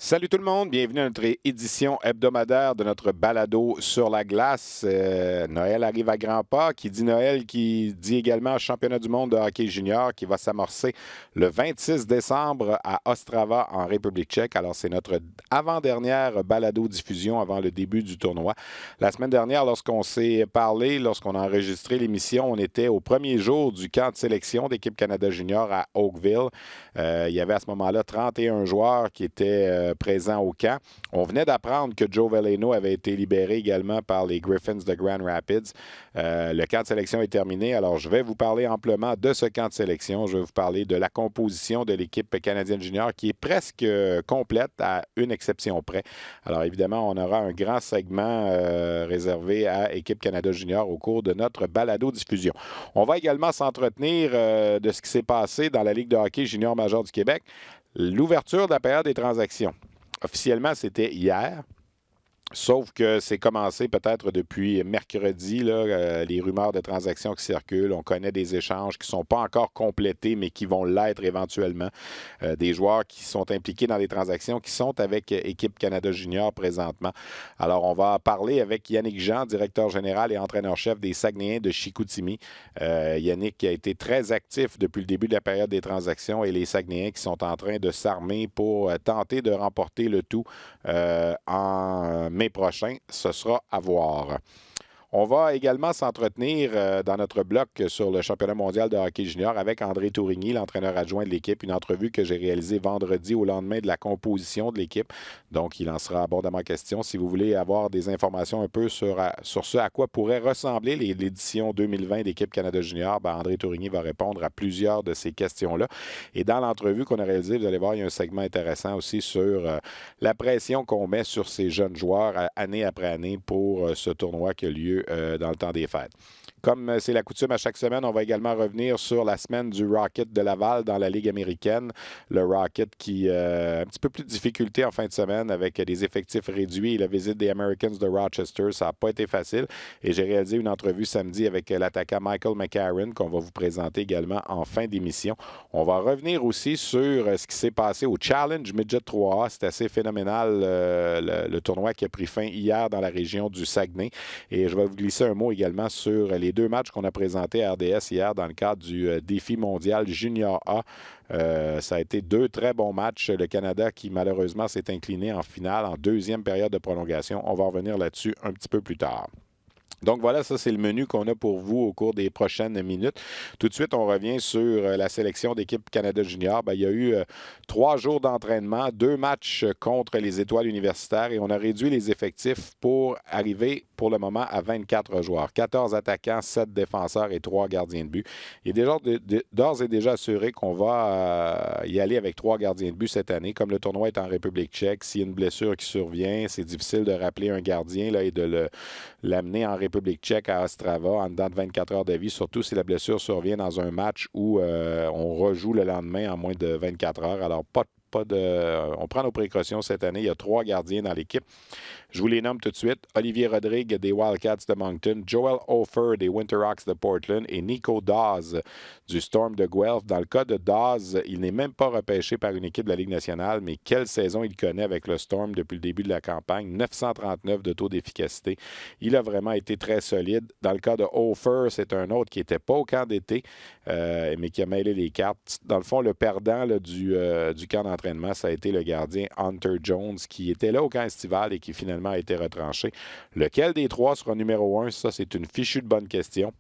Salut tout le monde, bienvenue à notre édition hebdomadaire de notre balado sur la glace. Noël arrive à grands pas. Qui dit Noël, qui dit également championnat du monde de hockey junior qui va s'amorcer le 26 décembre à Ostrava en République tchèque. Alors c'est notre avant-dernière balado-diffusion avant le début du tournoi. La semaine dernière, lorsqu'on s'est parlé, lorsqu'on a enregistré l'émission, on était au premier jour du camp de sélection d'équipe Canada junior à Oakville. Il y avait à ce moment-là 31 joueurs qui étaient présents au camp. On venait d'apprendre que Joe Veleno avait été libéré également par les Griffins de Grand Rapids. Le camp de sélection est terminé, alors je vais vous parler amplement de ce camp de sélection. Je vais vous parler de la composition de l'équipe canadienne junior qui est presque complète à une exception près. Alors évidemment, on aura un grand segment réservé à Équipe Canada junior au cours de notre balado-diffusion. On va également s'entretenir de ce qui s'est passé dans la Ligue de hockey junior major du Québec. L'ouverture de la période des transactions. Officiellement, c'était hier. Sauf que c'est commencé peut-être depuis mercredi, là, les rumeurs de transactions qui circulent. On connaît des échanges qui ne sont pas encore complétés, mais qui vont l'être éventuellement. Des joueurs qui sont impliqués dans les transactions, qui sont avec Équipe Canada Junior présentement. Alors, on va parler avec Yannick Jean, directeur général et entraîneur-chef des Saguenayens de Chicoutimi. Yannick a été très actif depuis le début de la période des transactions et les Saguenayens qui sont en train de s'armer pour tenter de remporter le tout en mai prochain. Ce sera à voir. On va également s'entretenir dans notre bloc sur le championnat mondial de hockey junior avec André Tourigny, l'entraîneur adjoint de l'équipe. Une entrevue que j'ai réalisée vendredi au lendemain de la composition de l'équipe. Donc, il en sera abondamment question. Si vous voulez avoir des informations un peu sur ce à quoi pourrait ressembler l'édition 2020 d'équipe Canada junior, André Tourigny va répondre à plusieurs de ces questions-là. Et dans l'entrevue qu'on a réalisée, vous allez voir, il y a un segment intéressant aussi sur la pression qu'on met sur ces jeunes joueurs année après année pour ce tournoi qui a lieu dans le temps des fêtes. Comme c'est la coutume à chaque semaine, on va également revenir sur la semaine du Rocket de Laval dans la Ligue américaine. Le Rocket qui a un petit peu plus de difficultés en fin de semaine avec des effectifs réduits et la visite des Americans de Rochester. Ça n'a pas été facile. Et j'ai réalisé une entrevue samedi avec l'attaquant Michael McCarron qu'on va vous présenter également en fin d'émission. On va revenir aussi sur ce qui s'est passé au Challenge Midget 3A. C'est assez phénoménal le tournoi qui a pris fin hier dans la région du Saguenay. Et je vais vous glisser un mot également sur les deux matchs qu'on a présentés à RDS hier dans le cadre du défi mondial Junior A. Ça a été deux très bons matchs. Le Canada qui malheureusement s'est incliné en finale en deuxième période de prolongation. On va revenir là-dessus un petit peu plus tard. Donc voilà, ça c'est le menu qu'on a pour vous au cours des prochaines minutes. Tout de suite, on revient sur la sélection d'équipe Canada Junior. Il y a eu 3 jours d'entraînement, 2 matchs contre les étoiles universitaires et on a réduit les effectifs pour arriver pour le moment à 24 joueurs. 14 attaquants, 7 défenseurs et 3 gardiens de but. Il est d'ores et déjà assuré qu'on va y aller avec 3 gardiens de but cette année. Comme le tournoi est en République tchèque, s'il y a une blessure qui survient, c'est difficile de rappeler un gardien là, et de l'amener en République tchèque à Ostrava en dedans de 24 heures d'avis, surtout si la blessure survient dans un match où on rejoue le lendemain en moins de 24 heures. Alors, on prend nos précautions cette année. Il y a 3 gardiens dans l'équipe. Je vous les nomme tout de suite. Olivier Rodrigue des Wildcats de Moncton, Joel Hofer des Winterhawks de Portland et Nico Dawes du Storm de Guelph. Dans le cas de Dawes, il n'est même pas repêché par une équipe de la Ligue nationale, mais quelle saison il connaît avec le Storm depuis le début de la campagne. 939 de taux d'efficacité. Il a vraiment été très solide. Dans le cas de Hofer, c'est un autre qui n'était pas au camp d'été, mais qui a mêlé les cartes. Dans le fond, le perdant là, du camp d'entraînement, ça a été le gardien Hunter Jones, qui était là au camp estival et qui finalement a été retranché. Lequel des 3 sera numéro 1? Ça, c'est une fichue de bonne question.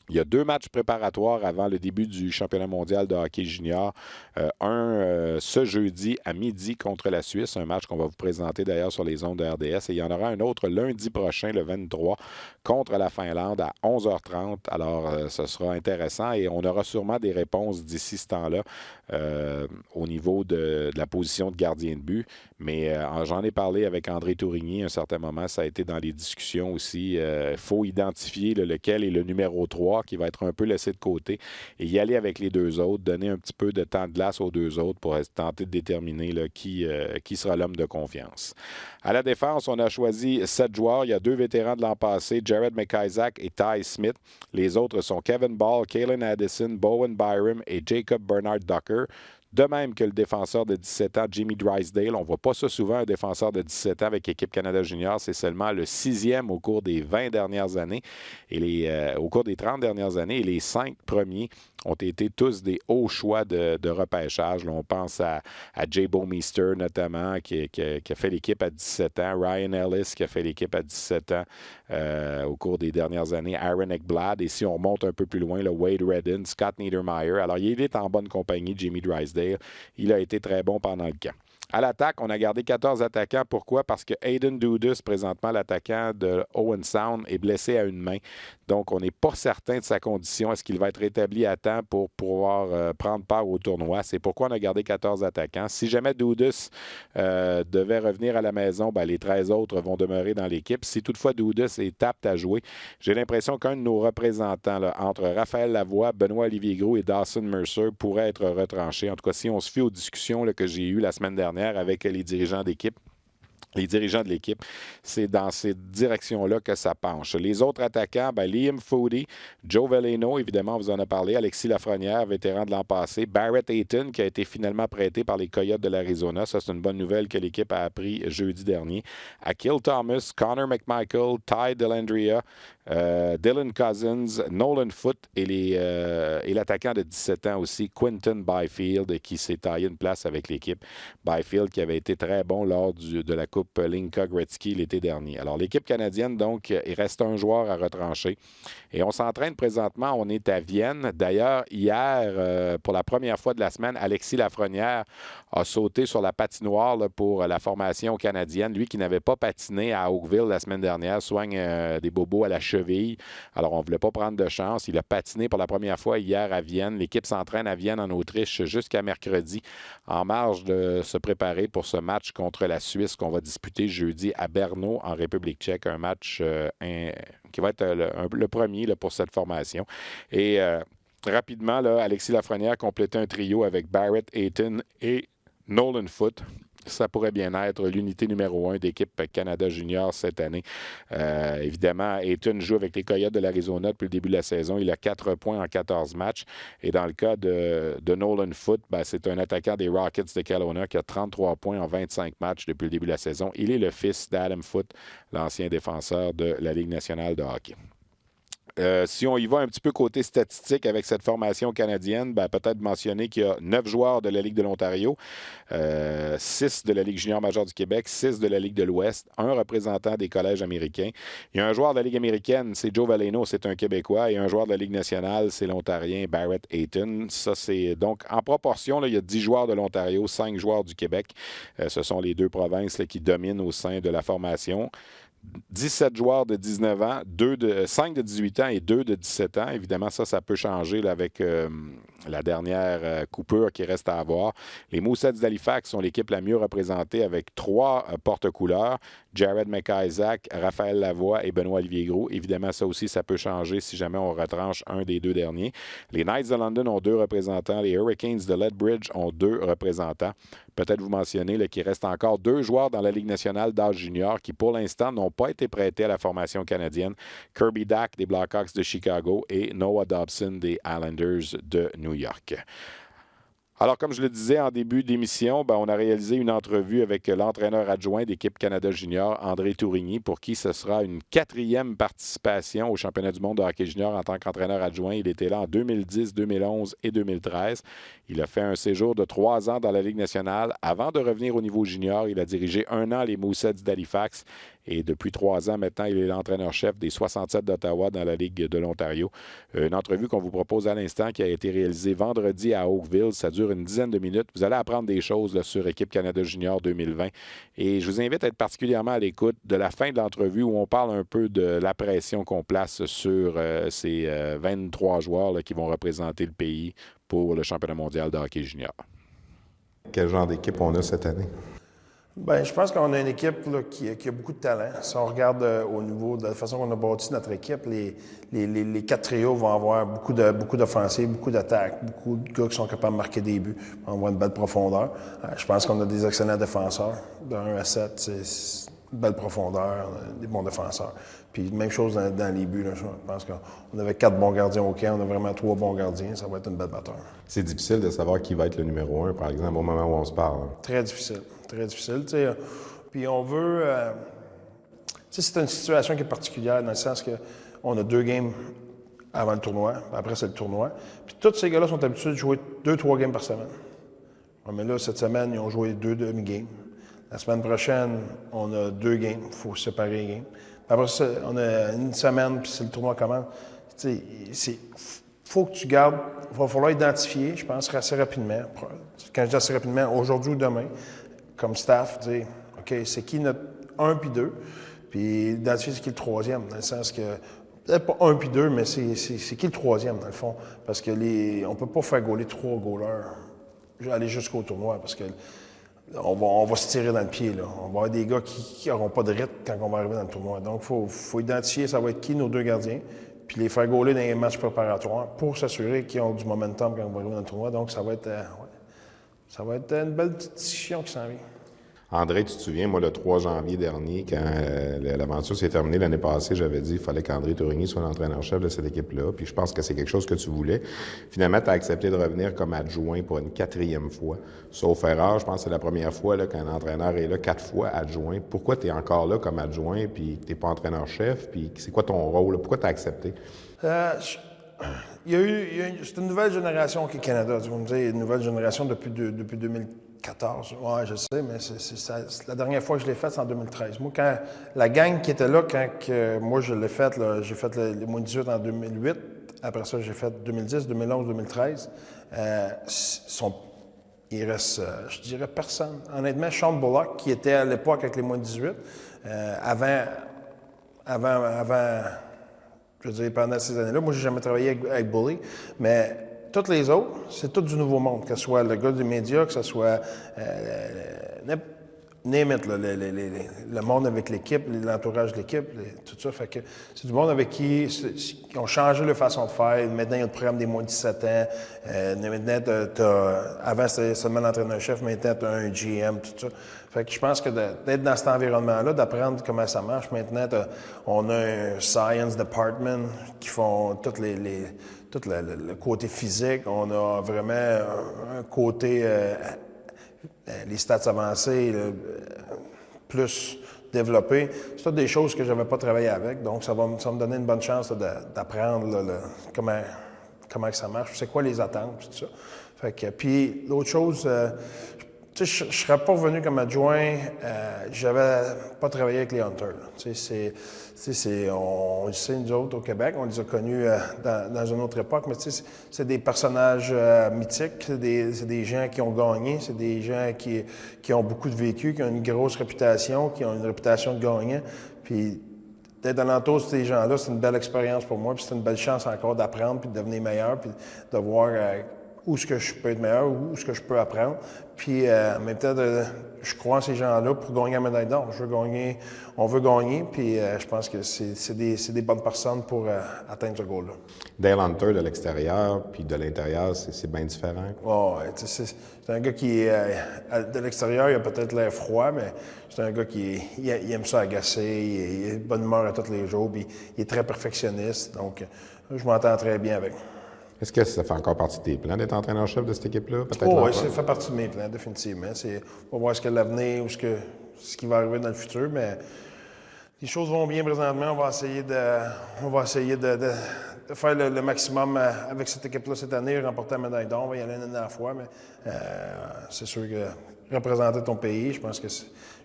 Il y a 2 matchs préparatoires avant le début du championnat mondial de hockey junior. Ce jeudi à midi contre la Suisse, un match qu'on va vous présenter d'ailleurs sur les ondes de RDS. Et il y en aura un autre lundi prochain, le 23, contre la Finlande à 11h30. Alors, ce sera intéressant et on aura sûrement des réponses d'ici ce temps-là au niveau de la position de gardien de but. Mais j'en ai parlé avec André Tourigny à un certain moment. Ça a été dans les discussions aussi. Il faut identifier lequel est le numéro 3 qui va être un peu laissé de côté et y aller avec les 2 autres, donner un petit peu de temps de glace aux 2 autres pour tenter de déterminer là, qui sera l'homme de confiance. À la défense, on a choisi 7 joueurs. Il y a 2 vétérans de l'an passé, Jared McIsaac et Ty Smith. Les autres sont Kevin Ball, Kalen Addison, Bowen Byram et Jacob Bernard Ducker. De même que le défenseur de 17 ans, Jimmy Drysdale. On ne voit pas ça souvent, un défenseur de 17 ans avec l'équipe Canada Junior. C'est seulement le 6e au cours des 20 dernières années et au cours des 30 dernières années. Et les 5 premiers ont été tous des hauts choix de repêchage. Là, on pense à Jay Bouwmeester notamment, qui a fait l'équipe à 17 ans. Ryan Ellis, qui a fait l'équipe à 17 ans au cours des dernières années. Aaron Ekblad. Et si on remonte un peu plus loin, là, Wade Redden, Scott Niedermayer. Alors, il est en bonne compagnie, Jimmy Drysdale. Il a été très bon pendant le camp. À l'attaque, on a gardé 14 attaquants. Pourquoi? Parce que Hayden Dudas, présentement l'attaquant de Owen Sound, est blessé à une main. Donc, on n'est pas certain de sa condition. Est-ce qu'il va être rétabli à temps pour pouvoir prendre part au tournoi? C'est pourquoi on a gardé 14 attaquants. Si jamais Dudas devait revenir à la maison, ben, les 13 autres vont demeurer dans l'équipe. Si toutefois Dudas est apte à jouer, j'ai l'impression qu'un de nos représentants, là, entre Raphaël Lavoie, Benoît-Olivier Gros et Dawson Mercer, pourrait être retranché. En tout cas, si on se fie aux discussions là, que j'ai eues la semaine dernière avec les dirigeants d'équipe, les dirigeants de l'équipe, c'est dans cette direction-là que ça penche. Les autres attaquants, ben, Liam Foudy, Joe Veleno, évidemment, on vous en a parlé, Alexis Lafrenière, vétéran de l'an passé, Barrett Hayton, qui a été finalement prêté par les Coyotes de l'Arizona. Ça, c'est une bonne nouvelle que l'équipe a appris jeudi dernier. Akil Thomas, Connor McMichael, Ty Dellandrea, Dylan Cousins, Nolan Foote et l'attaquant de 17 ans aussi, Quinton Byfield, qui s'est taillé une place avec l'équipe. Byfield qui avait été très bon lors de la Coupe Linka Gretzky l'été dernier. Alors, l'équipe canadienne, donc, il reste un joueur à retrancher. Et on s'entraîne présentement, on est à Vienne. D'ailleurs, hier, pour la première fois de la semaine, Alexis Lafrenière a sauté sur la patinoire là, pour la formation canadienne. Lui qui n'avait pas patiné à Oakville la semaine dernière, soigne des bobos à la cheville. Alors, on ne voulait pas prendre de chance. Il a patiné pour la première fois hier à Vienne. L'équipe s'entraîne à Vienne, en Autriche, jusqu'à mercredi, en marge de se préparer pour ce match contre la Suisse qu'on va disputer jeudi à Brno, en République tchèque. Un match qui va être le premier là, pour cette formation. Et rapidement, là, Alexis Lafrenière complétait un trio avec Barrett Hayton et Nolan Foote. Ça pourrait bien être l'unité numéro 1 d'équipe Canada Junior cette année. Évidemment, Hayton joue avec les Coyotes de l'Arizona depuis le début de la saison. Il a 4 points en 14 matchs. Et dans le cas de Nolan Foote, ben, c'est un attaquant des Rockets de Kelowna qui a 33 points en 25 matchs depuis le début de la saison. Il est le fils d'Adam Foote, l'ancien défenseur de la Ligue nationale de hockey. Si on y va un petit peu côté statistique avec cette formation canadienne, ben, peut-être mentionner qu'il y a 9 joueurs de la Ligue de l'Ontario, 6 de la Ligue junior majeure du Québec, 6 de la Ligue de l'Ouest, un représentant des collèges américains. Il y a un joueur de la Ligue américaine, c'est Joe Veleno, c'est un Québécois, et un joueur de la Ligue nationale, c'est l'Ontarien Barrett Hayton. Ça, c'est donc en proportion, là, il y a 10 joueurs de l'Ontario, 5 joueurs du Québec. Ce sont les deux provinces là, qui dominent au sein de la formation. 17 joueurs de 19 ans, 5 de 18 ans et 2 de 17 ans. Évidemment, ça peut changer là, avec la dernière coupure qui reste à avoir. Les Mooseheads d'Halifax sont l'équipe la mieux représentée avec 3 porte-couleurs. Jared McIsaac, Raphaël Lavoie et Benoît-Olivier Gros. Évidemment, ça aussi, ça peut changer si jamais on retranche un des deux derniers. Les Knights de London ont 2 représentants. Les Hurricanes de Lethbridge ont 2 représentants. Peut-être vous mentionner qu'il reste encore 2 joueurs dans la Ligue nationale d'âge junior qui, pour l'instant, n'ont pas été prêtés à la formation canadienne. Kirby Dack des Blackhawks de Chicago et Noah Dobson des Islanders de New York. Alors, comme je le disais en début d'émission, on a réalisé une entrevue avec l'entraîneur adjoint d'équipe Canada Junior, André Tourigny, pour qui ce sera une 4e participation au championnat du monde de hockey junior en tant qu'entraîneur adjoint. Il était là en 2010, 2011 et 2013. Il a fait un séjour de 3 ans dans la Ligue nationale. Avant de revenir au niveau junior, il a dirigé 1 an les Mooseheads d'Halifax. Et depuis 3 ans maintenant, il est l'entraîneur-chef des 67 d'Ottawa dans la Ligue de l'Ontario. Une entrevue qu'on vous propose à l'instant qui a été réalisée vendredi à Oakville. Ça dure une dizaine de minutes. Vous allez apprendre des choses là, sur Équipe Canada Junior 2020. Et je vous invite à être particulièrement à l'écoute de la fin de l'entrevue où on parle un peu de la pression qu'on place sur ces 23 joueurs là, qui vont représenter le pays pour le championnat mondial de hockey junior. Quel genre d'équipe on a cette année? Bien, je pense qu'on a une équipe là, qui a beaucoup de talent. Si on regarde au niveau de la façon qu'on a bâti notre équipe, les 4 trios vont avoir beaucoup d'offensives, beaucoup d'attaques, beaucoup de gars qui sont capables de marquer des buts. On va avoir une belle profondeur. Je pense qu'on a des excellents défenseurs. De 1 à 7, belle profondeur, des bons défenseurs. Puis même chose dans les buts. Là, je pense qu'on avait 4 bons gardiens au camp, on a vraiment 3 bons gardiens. Ça va être une belle bataille. C'est difficile de savoir qui va être le numéro 1, par exemple, au moment où on se parle. Très difficile. Très difficile. Puis on veut... c'est une situation qui est particulière dans le sens qu'on a 2 games avant le tournoi. Après, c'est le tournoi. Puis tous ces gars-là sont habitués de jouer 2-3 games par semaine. Ouais, mais là, cette semaine, ils ont joué 2 demi-games. La semaine prochaine, on a 2 games. Il faut séparer les games. Après ça, on a une semaine, puis c'est le tournoi commence. Il faut que tu gardes... Il va falloir identifier, je pense, assez rapidement. Quand je dis assez rapidement, aujourd'hui ou demain, comme staff, dire, OK, c'est qui notre 1 puis 2? Puis identifier c'est qui le 3e, dans le sens que... Peut-être pas 1 puis 2, mais c'est qui le 3e, dans le fond? Parce que on ne peut pas faire gauler 3 goalers, aller jusqu'au tournoi, parce que on va se tirer dans le pied. Là. On va avoir des gars qui n'auront pas de rythme quand on va arriver dans le tournoi. Donc, il faut identifier ça va être qui nos 2 gardiens, puis les faire gauler dans les matchs préparatoires pour s'assurer qu'ils ont du momentum quand on va arriver dans le tournoi. Donc, ça va être une belle petite discussion qui s'en vient. André, tu te souviens, moi, le 3 janvier dernier, quand l'aventure s'est terminée l'année passée, j'avais dit qu'il fallait qu'André Tourigny soit l'entraîneur-chef de cette équipe-là. Puis je pense que c'est quelque chose que tu voulais. Finalement, tu as accepté de revenir comme adjoint pour une 4e fois. Sauf erreur, je pense que c'est la première fois là, qu'un entraîneur est là 4 fois adjoint. Pourquoi tu es encore là comme adjoint puis que tu n'es pas entraîneur-chef? Puis c'est quoi ton rôle? Pourquoi tu as accepté? C'est une nouvelle génération qui est Canada. Tu vas me dire, une nouvelle génération depuis 2014. Oui, je sais, mais c'est la dernière fois que je l'ai faite, c'est en 2013. Moi, quand la gang qui était là, moi je l'ai faite, j'ai fait les moins 18 en 2008. Après ça, j'ai fait 2010, 2011, 2013. Il reste, je dirais, personne. Honnêtement, Sean Bullock, qui était à l'époque avec les moins 18, avant, je veux dire, pendant ces années-là, moi, j'ai jamais travaillé avec Bully, mais tous les autres, c'est tout du nouveau monde, que ce soit le gars des médias, que ce soit name it, le monde avec l'équipe, l'entourage de l'équipe, tout ça. Fait que c'est du monde avec qui ont changé leur façon de faire. Maintenant, il y a le programme des moins de 17 ans. Maintenant, avant, c'était seulement l'entraîneur-chef, maintenant, tu as un GM, tout ça. Fait que je pense que d'être dans cet environnement-là, d'apprendre comment ça marche. Maintenant, on a un science department qui font tout le côté physique. On a vraiment un côté... les stats avancées, plus développées. C'est toutes des choses que je n'avais pas travaillé avec. Donc, ça va me donner une bonne chance d'apprendre comment que ça marche, c'est quoi les attentes, tout ça. Fait que, puis, l'autre chose, je ne serais pas revenu comme adjoint, j'avais pas travaillé avec les Hunters. On le sait, nous autres, au Québec, on les a connus dans une autre époque, mais c'est des personnages mythiques, c'est des gens qui ont gagné, c'est des gens qui ont beaucoup de vécu, qui ont une grosse réputation, qui ont une réputation de gagnant. Puis d'être dans l'entour de ces gens-là, c'est une belle expérience pour moi, puis c'est une belle chance encore d'apprendre, puis de devenir meilleur, puis de voir où est-ce que je peux être meilleur, où est-ce que je peux apprendre. Puis, en même temps, je crois en ces gens-là pour gagner la médaille d'or. On veut gagner, puis je pense que c'est des bonnes personnes pour atteindre ce goal-là. Dale Hunter, de l'extérieur puis de l'intérieur, c'est bien différent. Oh, c'est un gars qui, de l'extérieur, il a peut-être l'air froid, mais c'est un gars qui il aime ça agacer, il a de bonne humeur à tous les jours, puis il est très perfectionniste. Donc, je m'entends très bien avec. Est-ce que ça fait encore partie de tes plans d'être entraîneur-chef de cette équipe-là? Oui, ça fait partie de mes plans, définitivement. On va voir ce que l'avenir ou ce qui va arriver dans le futur, mais les choses vont bien présentement. On va essayer de faire le maximum avec cette équipe-là cette année, remporter la médaille d'or. On va y aller une année à la fois, mais c'est sûr que représenter ton pays, je pense que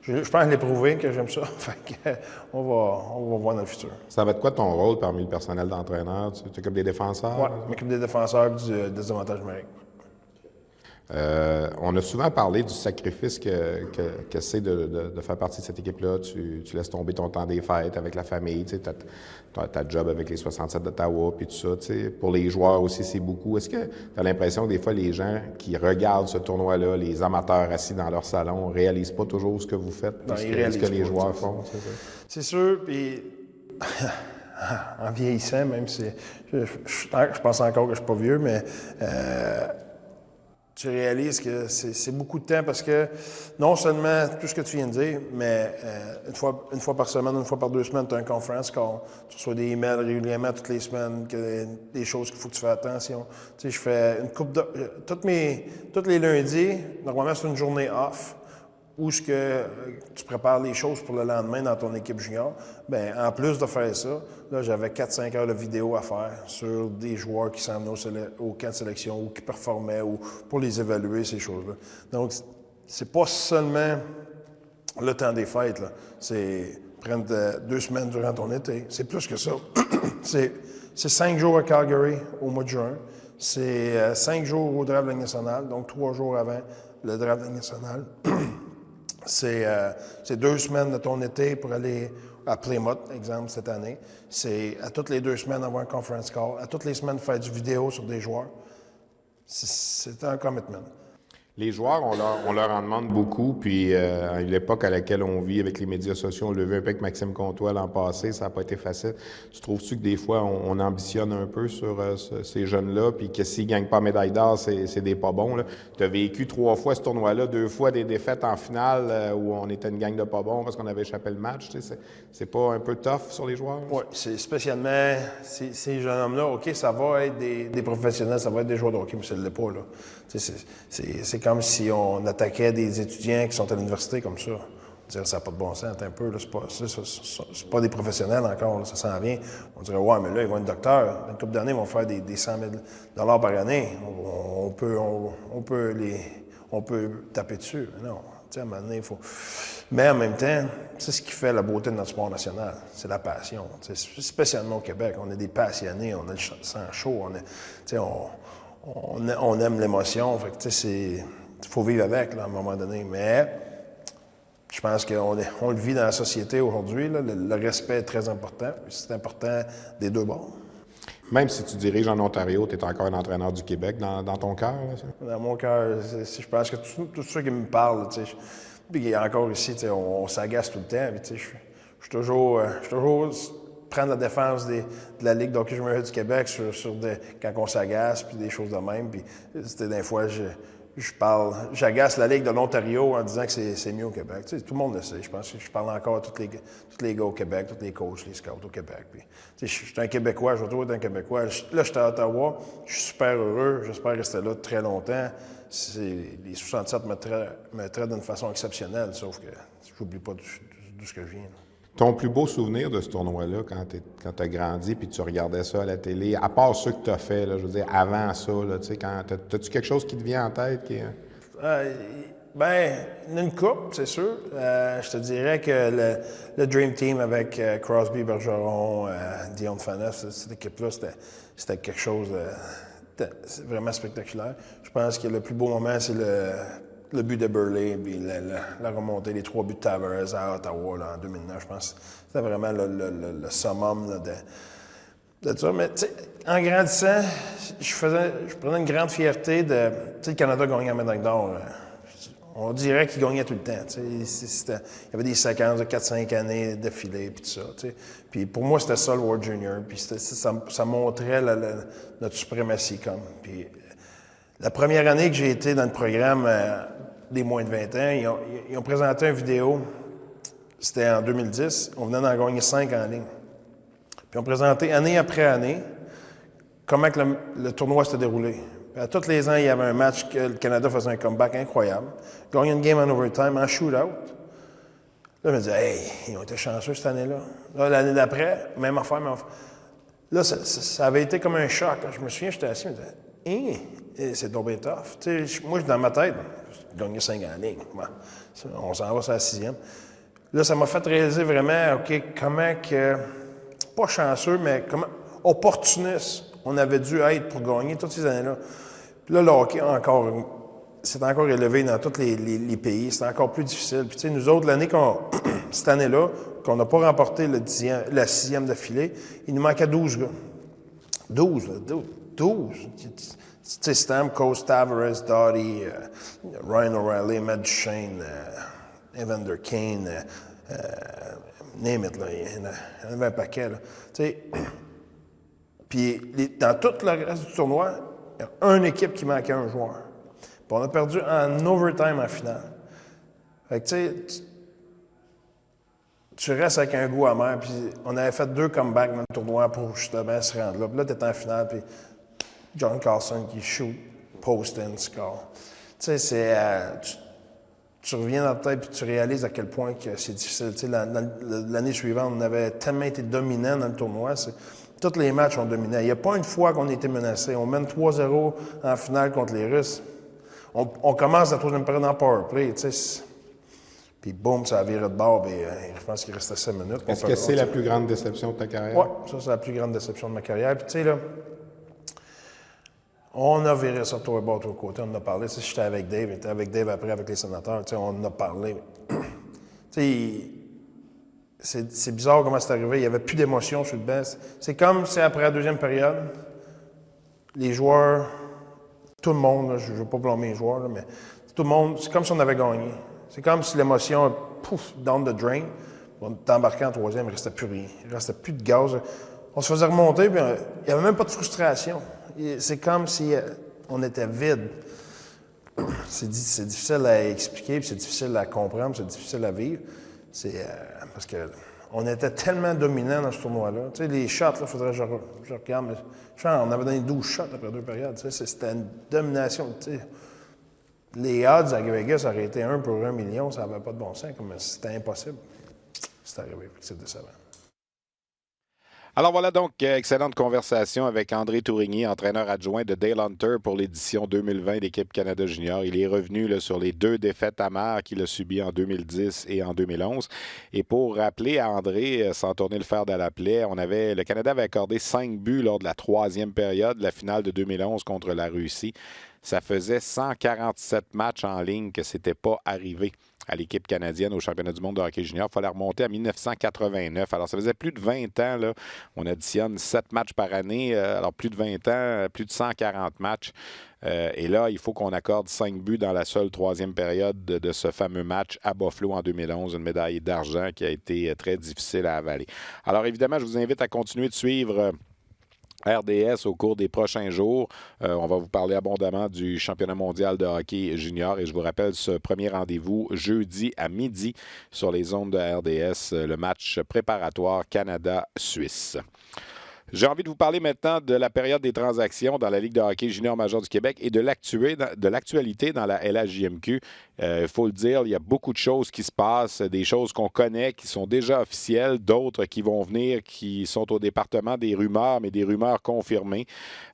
je pense l'éprouver que j'aime ça. Fait que, on va voir dans le futur. Ça va être quoi ton rôle parmi le personnel d'entraîneur? Tu t'occupes des défenseurs? Oui, je m'occupe des défenseurs et des avantages numériques. On a souvent parlé du sacrifice que c'est de faire partie de cette équipe-là. Tu laisses tomber ton temps des fêtes avec la famille, tu as ta job avec les 67 d'Ottawa, puis tout ça. Pour les joueurs aussi, c'est beaucoup. Est-ce que tu as l'impression que des fois, les gens qui regardent ce tournoi-là, les amateurs assis dans leur salon, ne réalisent pas toujours ce que vous faites, ce que les joueurs font? C'est sûr, puis en vieillissant, même si je pense encore que je ne suis pas vieux, mais tu réalises que c'est beaucoup de temps parce que non seulement tout ce que tu viens de dire, mais une fois par semaine, une fois par 2 semaines, tu as un conference call. Tu reçois des emails régulièrement toutes les semaines, des choses qu'il faut que tu fasses attention. Tu sais, je fais une coupe de... tous les lundis, normalement, c'est une journée off où ce que tu prépares les choses pour le lendemain dans ton équipe junior. Bien, en plus de faire ça, là, j'avais 4-5 heures de vidéo à faire sur des joueurs qui s'en venaient au camp de sélection ou qui performaient ou pour les évaluer, ces choses-là. Donc, c'est pas seulement le temps des fêtes, là. C'est prendre 2 semaines durant ton été. C'est plus que ça. c'est 5 jours à Calgary au mois de juin. C'est 5 jours au draft de la Ligue nationale, donc 3 jours avant le draft de la Ligue nationale. C'est 2 semaines de ton été pour aller à Plymouth, exemple, cette année. C'est à toutes les 2 semaines avoir un conference call, à toutes les semaines faire du vidéo sur des joueurs. C'est un commitment. Les joueurs, on leur en demande beaucoup, puis à l'époque à laquelle on vit avec les médias sociaux, on l'a vu un peu avec Maxime Comtois l'an passé, ça n'a pas été facile. Tu trouves-tu que des fois, on ambitionne un peu sur ces jeunes-là, puis que s'ils ne gagnent pas médaille d'or, c'est des pas bons, là? Tu as vécu 3 fois ce tournoi-là, 2 fois des défaites en finale où on était une gang de pas bons parce qu'on avait échappé le match. Tu sais, c'est pas un peu tough sur les joueurs? Oui, c'est spécialement ces jeunes hommes-là, OK, ça va être des professionnels, ça va être des joueurs de hockey, mais ça ne l'est pas, là. C'est comme si on attaquait des étudiants qui sont à l'université comme ça. Dire ça n'a pas de bon sens, un peu. C'est pas des professionnels encore, là, ça s'en vient. On dirait, ouais, mais là, ils vont être docteurs. Dans une couple d'années, ils vont faire des 100 000 $ par année. On peut taper dessus. Mais non, tu sais, à un moment donné, il faut. Mais en même temps, c'est ce qui fait la beauté de notre sport national. C'est la passion. T'sais, spécialement au Québec. On est des passionnés, on a le sang chaud, on aime l'émotion. Fait que, tu sais, il faut vivre avec, là, à un moment donné. Mais je pense qu'on le vit dans la société aujourd'hui. Là, le respect est très important. C'est important des 2 bords. Même si tu diriges en Ontario, tu es encore un entraîneur du Québec dans ton cœur? Dans mon cœur, je pense que tous ceux qui me parlent, puis encore ici, on s'agace tout le temps. Je suis toujours prendre la défense de la Ligue d'hockey junior du Québec quand on s'agace, puis des choses de même. Puis des fois, j'agace la Ligue de l'Ontario en disant que c'est mieux au Québec. Tout le monde le sait. Je pense que je parle encore à tous les gars au Québec, tous les coachs, les scouts au Québec. Puis, je suis un Québécois, je vais toujours être un Québécois. Là, j'étais à Ottawa, je suis super heureux, j'espère rester là très longtemps. Les 67 me traitent d'une façon exceptionnelle, sauf que je n'oublie pas d'où ce que je viens. Ton plus beau souvenir de ce tournoi-là, quand tu as grandi puis tu regardais ça à la télé, à part ceux que tu as fait, là, je veux dire, avant ça, as-tu quelque chose qui te vient en tête? Une coupe, c'est sûr. Je te dirais que le Dream Team avec Crosby, Bergeron, Dion Phaneuf, cette équipe-là, c'était quelque chose de vraiment spectaculaire. Je pense que le plus beau moment, c'est le but de Burley, puis la remontée, les 3 buts de Tavares à Ottawa là, en 2009, je pense. C'était vraiment le summum là, de ça. Mais en grandissant, je prenais une grande fierté de... Tu sais, le Canada gagnait la médaille d'or. On dirait qu'il gagnait tout le temps. Il y avait des séquences de 4-5 années d'affilée, puis tout ça. T'sais. Puis pour moi, c'était ça le World Junior. Puis ça montrait notre suprématie comme. Puis la première année que j'ai été dans le programme des moins de 20 ans, ils ont présenté une vidéo. C'était en 2010. On venait d'en gagner 5 en ligne. Puis on présentait année après année comment que le tournoi s'était déroulé. Puis à tous les ans, il y avait un match que le Canada faisait un comeback incroyable. Gagnait une game en overtime, en shootout. Là, je me disais, hey, ils ont été chanceux cette année-là. Là, l'année d'après, même affaire, même affaire. Là, ça avait été comme un choc. Je me souviens, j'étais assis, je me disais, c'est donc bien tough. T'sais, moi, dans ma tête, j'ai gagné 5 en ligne. On s'en va sur la 6e. Là, ça m'a fait réaliser vraiment, OK, comment que, pas chanceux, mais comment opportuniste on avait dû être pour gagner toutes ces années-là. Puis là, le hockey, c'est encore élevé dans tous les pays. C'est encore plus difficile. Puis, tu sais, nous autres, cette année-là, qu'on n'a pas remporté la 6e d'affilée, il nous manquait 12 gars. 12, là, 12. Tu sais, Stamkos, Tavares, Doughty, Ryan O'Reilly, Matt Duchene, Evander Kane, name it, là, il y en avait un paquet, là. Tu sais, puis dans tout le reste du tournoi, il y a une équipe qui manquait un joueur. Puis on a perdu en overtime en finale. Fait que, tu sais, tu restes avec un goût amer. Puis on avait fait 2 comebacks dans le tournoi pour justement se rendre là. Puis là, tu es en finale, puis John Carlson qui shoot, post and score. Tu sais, c'est... tu reviens dans ta tête puis tu réalises à quel point que c'est difficile. Tu sais, l'année suivante, on avait tellement été dominant dans le tournoi. Tous les matchs ont dominé. Il n'y a pas une fois qu'on a été menacé. On mène 3-0 en finale contre les Russes. On commence la troisième période en powerplay. Tu sais, puis boum, ça a viré de bord. Je pense qu'il restait 5 minutes. Est-ce que c'est la plus grande déception de ta carrière? Oui, ça, c'est la plus grande déception de ma carrière. Puis tu sais, là, on a viré ça tout bord, tout côté. On en a parlé. Si j'étais avec Dave, j'étais avec Dave après avec les sénateurs. Tu sais, on en a parlé. Tu sais, c'est bizarre comment c'est arrivé. Il n'y avait plus d'émotion sur le banc. C'est comme si après la deuxième période, les joueurs, tout le monde, là, je ne veux pas blâmer les joueurs, là, mais tout le monde, c'est comme si on avait gagné. C'est comme si l'émotion, pouf, down the drain. On est embarqué en troisième, il ne restait plus rien. Il ne restait plus de gaz. On se faisait remonter, puis il n'y avait même pas de frustration. C'est comme si on était vide. C'est difficile à expliquer, puis c'est difficile à comprendre, puis c'est difficile à vivre. Parce qu'on était tellement dominants dans ce tournoi-là. Tu sais, les shots, il faudrait que je regarde, mais on avait donné 12 shots après 2 périodes. Tu sais, c'était une domination. Tu sais. Les odds à Vegas auraient été 1 pour 1 million, ça n'avait pas de bon sens. C'était impossible. C'est arrivé, c'est décevant. Alors voilà donc, excellente conversation avec André Tourigny, entraîneur adjoint de Dale Hunter pour l'édition 2020 d'équipe Canada Junior. Il est revenu là, sur les 2 défaites amères qu'il a subies en 2010 et en 2011. Et pour rappeler à André, sans tourner le fer de la plaie, le Canada avait accordé 5 buts lors de la 3e période de la finale de 2011 contre la Russie. Ça faisait 147 matchs en ligne que ce n'était pas arrivé à l'équipe canadienne au championnat du monde de hockey junior. Il fallait remonter à 1989. Alors, ça faisait plus de 20 ans. Là, on additionne 7 matchs par année. Alors, plus de 20 ans, plus de 140 matchs. Et là, il faut qu'on accorde 5 buts dans la seule 3e période de ce fameux match à Buffalo en 2011. Une médaille d'argent qui a été très difficile à avaler. Alors, évidemment, je vous invite à continuer de suivre RDS au cours des prochains jours. On va vous parler abondamment du championnat mondial de hockey junior et je vous rappelle ce premier rendez-vous jeudi à midi sur les ondes de RDS, le match préparatoire Canada-Suisse. J'ai envie de vous parler maintenant de la période des transactions dans la Ligue de hockey junior major du Québec et de l'actualité dans la LHJMQ. Il faut le dire, il y a beaucoup de choses qui se passent, des choses qu'on connaît, qui sont déjà officielles, d'autres qui vont venir, qui sont au département des rumeurs, mais des rumeurs confirmées.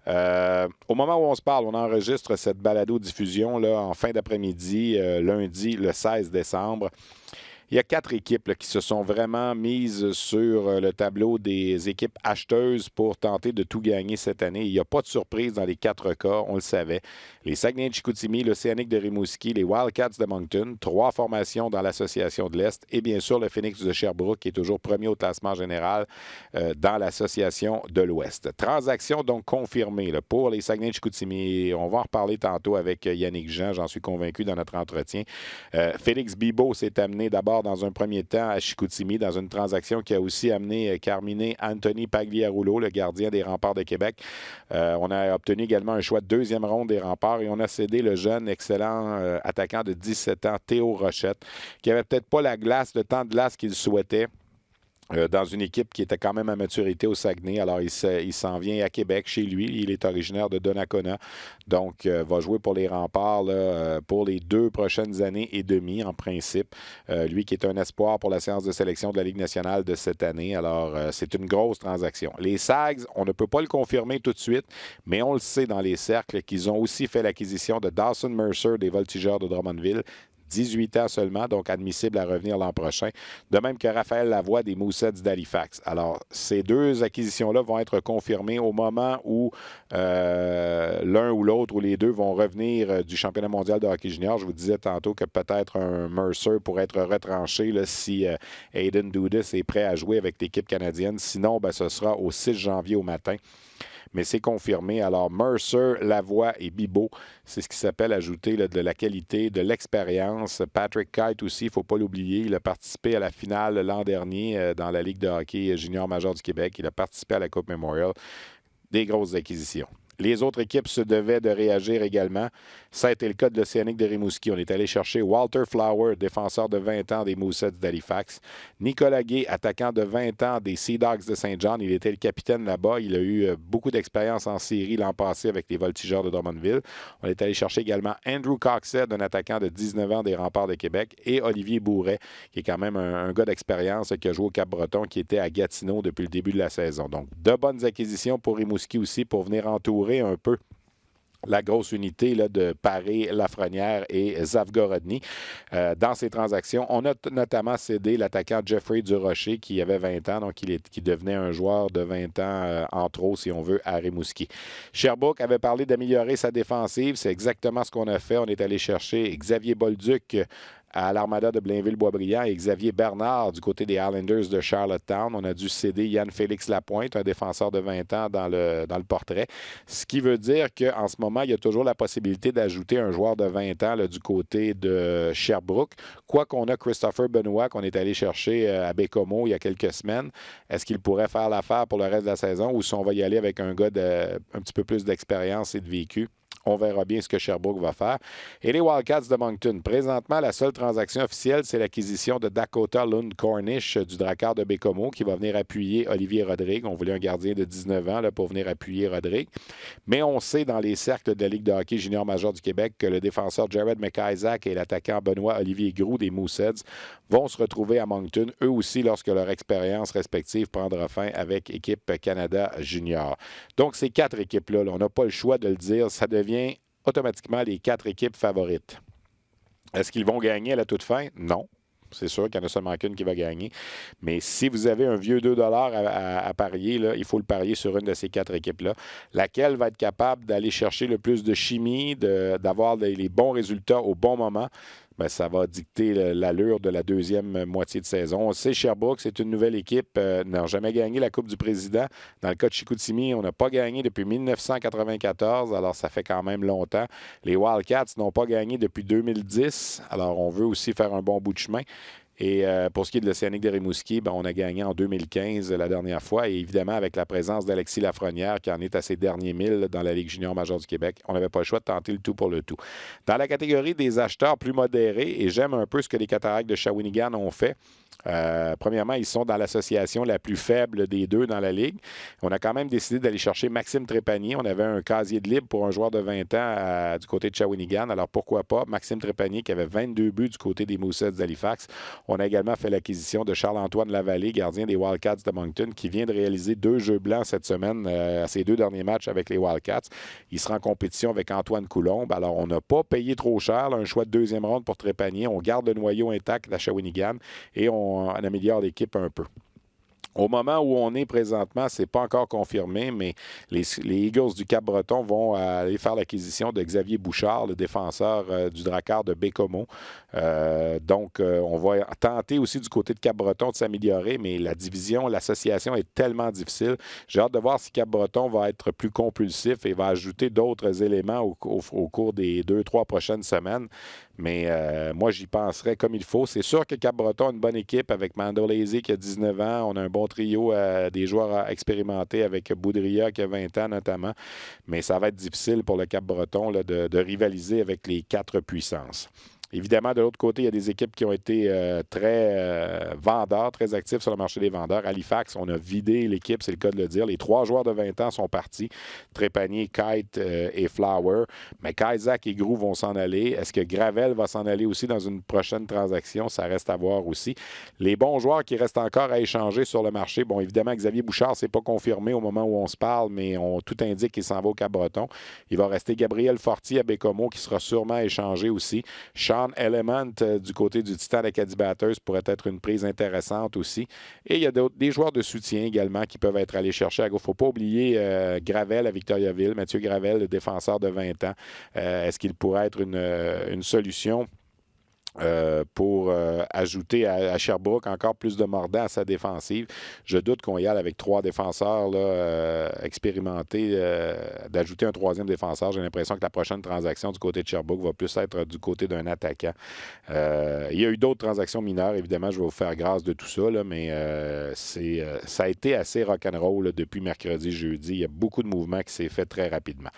Au moment où on se parle, on enregistre cette balado-diffusion là, en fin d'après-midi, lundi, le 16 décembre. Il y a 4 équipes là, qui se sont vraiment mises sur le tableau des équipes acheteuses pour tenter de tout gagner cette année. Il n'y a pas de surprise dans les 4 cas, on le savait. Les Saguenay-Chicoutimi, l'Océanique de Rimouski, les Wildcats de Moncton, 3 formations dans l'Association de l'Est et bien sûr le Phoenix de Sherbrooke qui est toujours premier au classement général dans l'Association de l'Ouest. Transaction donc confirmée là, pour les Saguenay-Chicoutimi. On va en reparler tantôt avec Yannick Jean, j'en suis convaincu dans notre entretien. Félix Bibeau s'est amené d'abord dans un premier temps à Chicoutimi dans une transaction qui a aussi amené Carmine Anthony Pagliarulo, le gardien des Remparts de Québec. On a obtenu également un choix de 2e ronde des Remparts et on a cédé le jeune, excellent attaquant de 17 ans, Théo Rochette, qui n'avait peut-être pas le temps de glace qu'il souhaitait. Dans une équipe qui était quand même à maturité au Saguenay. Alors, il s'en vient à Québec, chez lui. Il est originaire de Donnacona. Donc, va jouer pour les Remparts là, pour les 2 prochaines années et demie, en principe. Lui qui est un espoir pour la séance de sélection de la Ligue nationale de cette année. Alors, c'est une grosse transaction. Les Sags, on ne peut pas le confirmer tout de suite, mais on le sait dans les cercles qu'ils ont aussi fait l'acquisition de Dawson Mercer des Voltigeurs de Drummondville. 18 ans seulement, donc admissible à revenir l'an prochain. De même que Raphaël Lavoie des Moussets d'Halifax. Alors, ces 2 acquisitions-là vont être confirmées au moment où l'un ou l'autre ou les 2 vont revenir du championnat mondial de hockey junior. Je vous disais tantôt que peut-être un Mercer pourrait être retranché là, si Aiden Dudas est prêt à jouer avec l'équipe canadienne. Sinon, ce sera au 6 janvier au matin. Mais c'est confirmé. Alors, Mercer, Lavoie et Bibeau, c'est ce qui s'appelle ajouter là, de la qualité, de l'expérience. Patrick Kite aussi, il ne faut pas l'oublier. Il a participé à la finale l'an dernier dans la Ligue de hockey junior major du Québec. Il a participé à la Coupe Memorial. Des grosses acquisitions. Les autres équipes se devaient de réagir également. Ça a été le cas de l'Océanique de Rimouski. On est allé chercher Walter Flower, défenseur de 20 ans des Mooseheads d'Halifax. Nicolas Gay, attaquant de 20 ans des Sea Dogs de Saint John. Il était le capitaine là-bas. Il a eu beaucoup d'expérience en série l'an passé avec les Voltigeurs de Drummondville. On est allé chercher également Andrew Coxhead, un attaquant de 19 ans des Remparts de Québec, et Olivier Bourret, qui est quand même un gars d'expérience qui a joué au Cap-Breton, qui était à Gatineau depuis le début de la saison. Donc, de bonnes acquisitions pour Rimouski aussi pour venir entourer un peu la grosse unité là, de Paré, Lafrenière et Zavgorodny. Dans ces transactions, on a notamment cédé l'attaquant Jeffrey Durocher qui avait 20 ans, donc qui devenait un joueur de 20 ans en trop, si on veut, à Rimouski. Sherbrooke avait parlé d'améliorer sa défensive. C'est exactement ce qu'on a fait. On est allé chercher Xavier Bolduc à l'Armada de Blainville-Boisbriand et Xavier Bernard du côté des Islanders de Charlottetown. On a dû céder Yann-Félix Lapointe, un défenseur de 20 ans dans le portrait. Ce qui veut dire qu'en ce moment, il y a toujours la possibilité d'ajouter un joueur de 20 ans là, du côté de Sherbrooke. Quoi qu'on a Christopher Benoit qu'on est allé chercher à Bécomo il y a quelques semaines. Est-ce qu'il pourrait faire l'affaire pour le reste de la saison ou si on va y aller avec un gars un petit peu plus d'expérience et de vécu? On verra bien ce que Sherbrooke va faire. Et les Wildcats de Moncton. Présentement, la seule transaction officielle, c'est l'acquisition de Dakota Lund Cornish du Drakkar de Bécomo qui va venir appuyer Olivier Rodrigue. On voulait un gardien de 19 ans là, pour venir appuyer Rodrigue. Mais on sait dans les cercles de la Ligue de hockey junior major du Québec que le défenseur Jared McIsaac et l'attaquant Benoît Olivier Groux des Mooseheads vont se retrouver à Moncton, eux aussi, lorsque leur expérience respective prendra fin avec Équipe Canada Junior. Donc, ces 4 équipes-là, on n'a pas le choix de le dire, ça devient automatiquement les 4 équipes favorites. Est-ce qu'ils vont gagner à la toute fin? Non. C'est sûr qu'il n'y en a seulement qu'une qui va gagner. Mais si vous avez un vieux 2 à parier, là, il faut le parier sur une de ces 4 équipes-là. Laquelle va être capable d'aller chercher le plus de chimie, d'avoir les bons résultats au bon moment? Bien, ça va dicter l'allure de la deuxième moitié de saison. On sait, Sherbrooke, c'est une nouvelle équipe. N'a jamais gagné la Coupe du Président. Dans le cas de Chicoutimi, on n'a pas gagné depuis 1994, alors ça fait quand même longtemps. Les Wildcats n'ont pas gagné depuis 2010, alors on veut aussi faire un bon bout de chemin. Et pour ce qui est de l'Océanique de Rimouski, ben, on a gagné en 2015 la dernière fois. Et évidemment, avec la présence d'Alexis Lafrenière, qui en est à ses derniers 1000 dans la Ligue junior majeure du Québec, on n'avait pas le choix de tenter le tout pour le tout. Dans la catégorie des acheteurs plus modérés, et j'aime un peu ce que les Cataractes de Shawinigan ont fait, premièrement, ils sont dans l'association la plus faible des deux dans la Ligue. On a quand même décidé d'aller chercher Maxime Trépanier. On avait un casier de libre pour un joueur de 20 ans du côté de Shawinigan. Alors pourquoi pas Maxime Trépanier qui avait 22 buts du côté des Mooseheads d'Halifax. On a également fait l'acquisition de Charles-Antoine Lavallée, gardien des Wildcats de Moncton, qui vient de réaliser 2 jeux blancs cette semaine à ses 2 derniers matchs avec les Wildcats. Il sera en compétition avec Antoine Coulombe. Alors on n'a pas payé trop cher, là, un choix de deuxième ronde pour Trépanier. On garde le noyau intact à Shawinigan et on améliore l'équipe un peu. Au moment où on est présentement, ce n'est pas encore confirmé, mais les Eagles du Cap-Breton vont aller faire l'acquisition de Xavier Bouchard, le défenseur du Drakkar de Bécomo. Donc, on va tenter aussi du côté de Cap-Breton de s'améliorer, mais la division, l'association est tellement difficile. J'ai hâte de voir si Cap-Breton va être plus compulsif et va ajouter d'autres éléments au cours des 2-3 prochaines semaines. Mais moi, j'y penserais comme il faut. C'est sûr que Cap-Breton a une bonne équipe avec Mandolese qui a 19 ans. On a un bon trio des joueurs expérimentés avec Boudria qui a 20 ans notamment. Mais ça va être difficile pour le Cap-Breton là, de rivaliser avec les 4 puissances. Évidemment, de l'autre côté, il y a des équipes qui ont été très vendeurs, très actifs sur le marché des vendeurs. Halifax, on a vidé l'équipe, c'est le cas de le dire. Les 3 joueurs de 20 ans sont partis. Trépanier, Kite et Flower. Mais Isaac et Groux vont s'en aller. Est-ce que Gravel va s'en aller aussi dans une prochaine transaction? Ça reste à voir aussi. Les bons joueurs qui restent encore à échanger sur le marché. Bon, évidemment, Xavier Bouchard, c'est pas confirmé au moment où on se parle, mais tout indique qu'il s'en va au Cap-Breton. Il va rester Gabriel Fortier à Bécomo qui sera sûrement échangé aussi. Sean Element du côté du Titan d'Acadie Batters pourrait être une prise intéressante aussi. Et il y a des joueurs de soutien également qui peuvent être allés chercher. Il ne faut pas oublier Gravel à Victoriaville, Mathieu Gravel, le défenseur de 20 ans. Est-ce qu'il pourrait être une solution pour ajouter à Sherbrooke encore plus de mordant à sa défensive. Je doute qu'on y aille avec 3 défenseurs là, expérimentés, d'ajouter un 3e défenseur. J'ai l'impression que la prochaine transaction du côté de Sherbrooke va plus être du côté d'un attaquant. Il y a eu d'autres transactions mineures, évidemment, je vais vous faire grâce de tout ça, là, mais ça a été assez rock'n'roll là, depuis mercredi, jeudi. Il y a beaucoup de mouvements qui s'est fait très rapidement.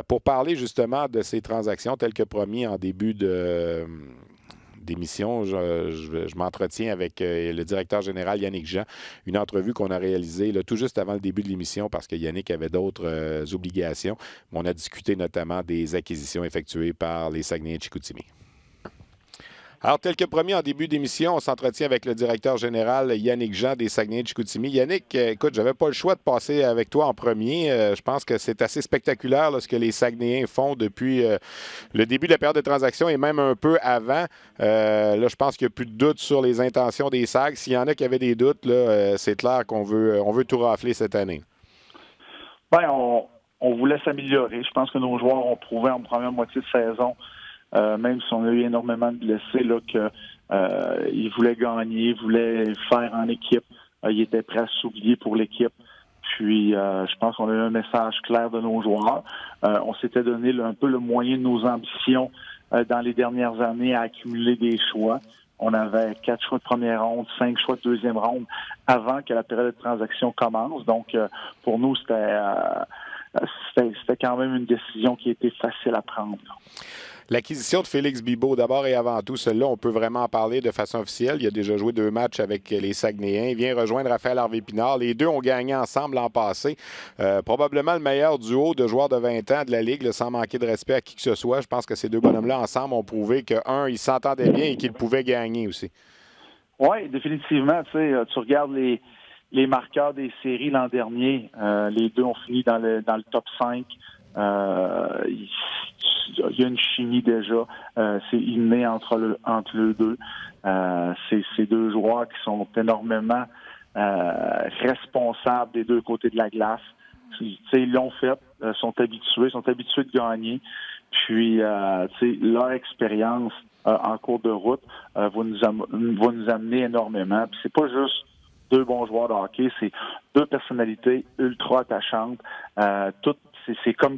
Pour parler justement de ces transactions, telles que promis en début d'émission, je m'entretiens avec le directeur général Yannick Jean, une entrevue qu'on a réalisée là, tout juste avant le début de l'émission parce que Yannick avait d'autres obligations. Mais on a discuté notamment des acquisitions effectuées par les Saguenay et Chicoutimi. Alors, tel que promis en début d'émission, on s'entretient avec le directeur général Yannick Jean des Saguenay de Chicoutimi. Yannick, écoute, j'avais pas le choix de passer avec toi en premier. Je pense que c'est assez spectaculaire là, ce que les Saguenayens font depuis le début de la période de transaction et même un peu avant. Là, je pense qu'il n'y a plus de doute sur les intentions des Sags. S'il y en a qui avaient des doutes, là, c'est clair qu'on veut tout rafler cette année. Bien, on voulait s'améliorer. Je pense que nos joueurs ont prouvé en première moitié de saison, même si on a eu énormément de blessés, là, qu'ils voulaient gagner, ils voulaient faire en équipe. Ils étaient prêts à s'oublier pour l'équipe. Puis, je pense qu'on a eu un message clair de nos joueurs. On s'était donné un peu le moyen de nos ambitions dans les dernières années à accumuler des choix. On avait 4 choix de première ronde, 5 choix de deuxième ronde avant que la période de transaction commence. Donc, pour nous, c'était quand même une décision qui était facile à prendre. L'acquisition de Félix Bibeau, d'abord et avant tout, celle-là, on peut vraiment en parler de façon officielle. Il a déjà joué 2 matchs avec les Saguenayens. Il vient rejoindre Raphaël Harvey-Pinard. Les deux ont gagné ensemble l'an passé. Probablement le meilleur duo de joueurs de 20 ans de la Ligue, là, sans manquer de respect à qui que ce soit. Je pense que ces deux bonhommes-là, ensemble, ont prouvé qu'un, ils s'entendaient bien et qu'ils pouvaient gagner aussi. Oui, définitivement. Tu regardes les marqueurs des séries l'an dernier. Les deux ont fini dans le top 5. Il y a une chimie déjà. C'est inné entre les deux. C'est ces deux joueurs qui sont énormément responsables des deux côtés de la glace. Ils l'ont fait, sont habitués de gagner. Puis, leur expérience en cours de route va nous amener énormément. Puis c'est pas juste 2 bons joueurs de hockey, c'est 2 personnalités ultra attachantes. C'est comme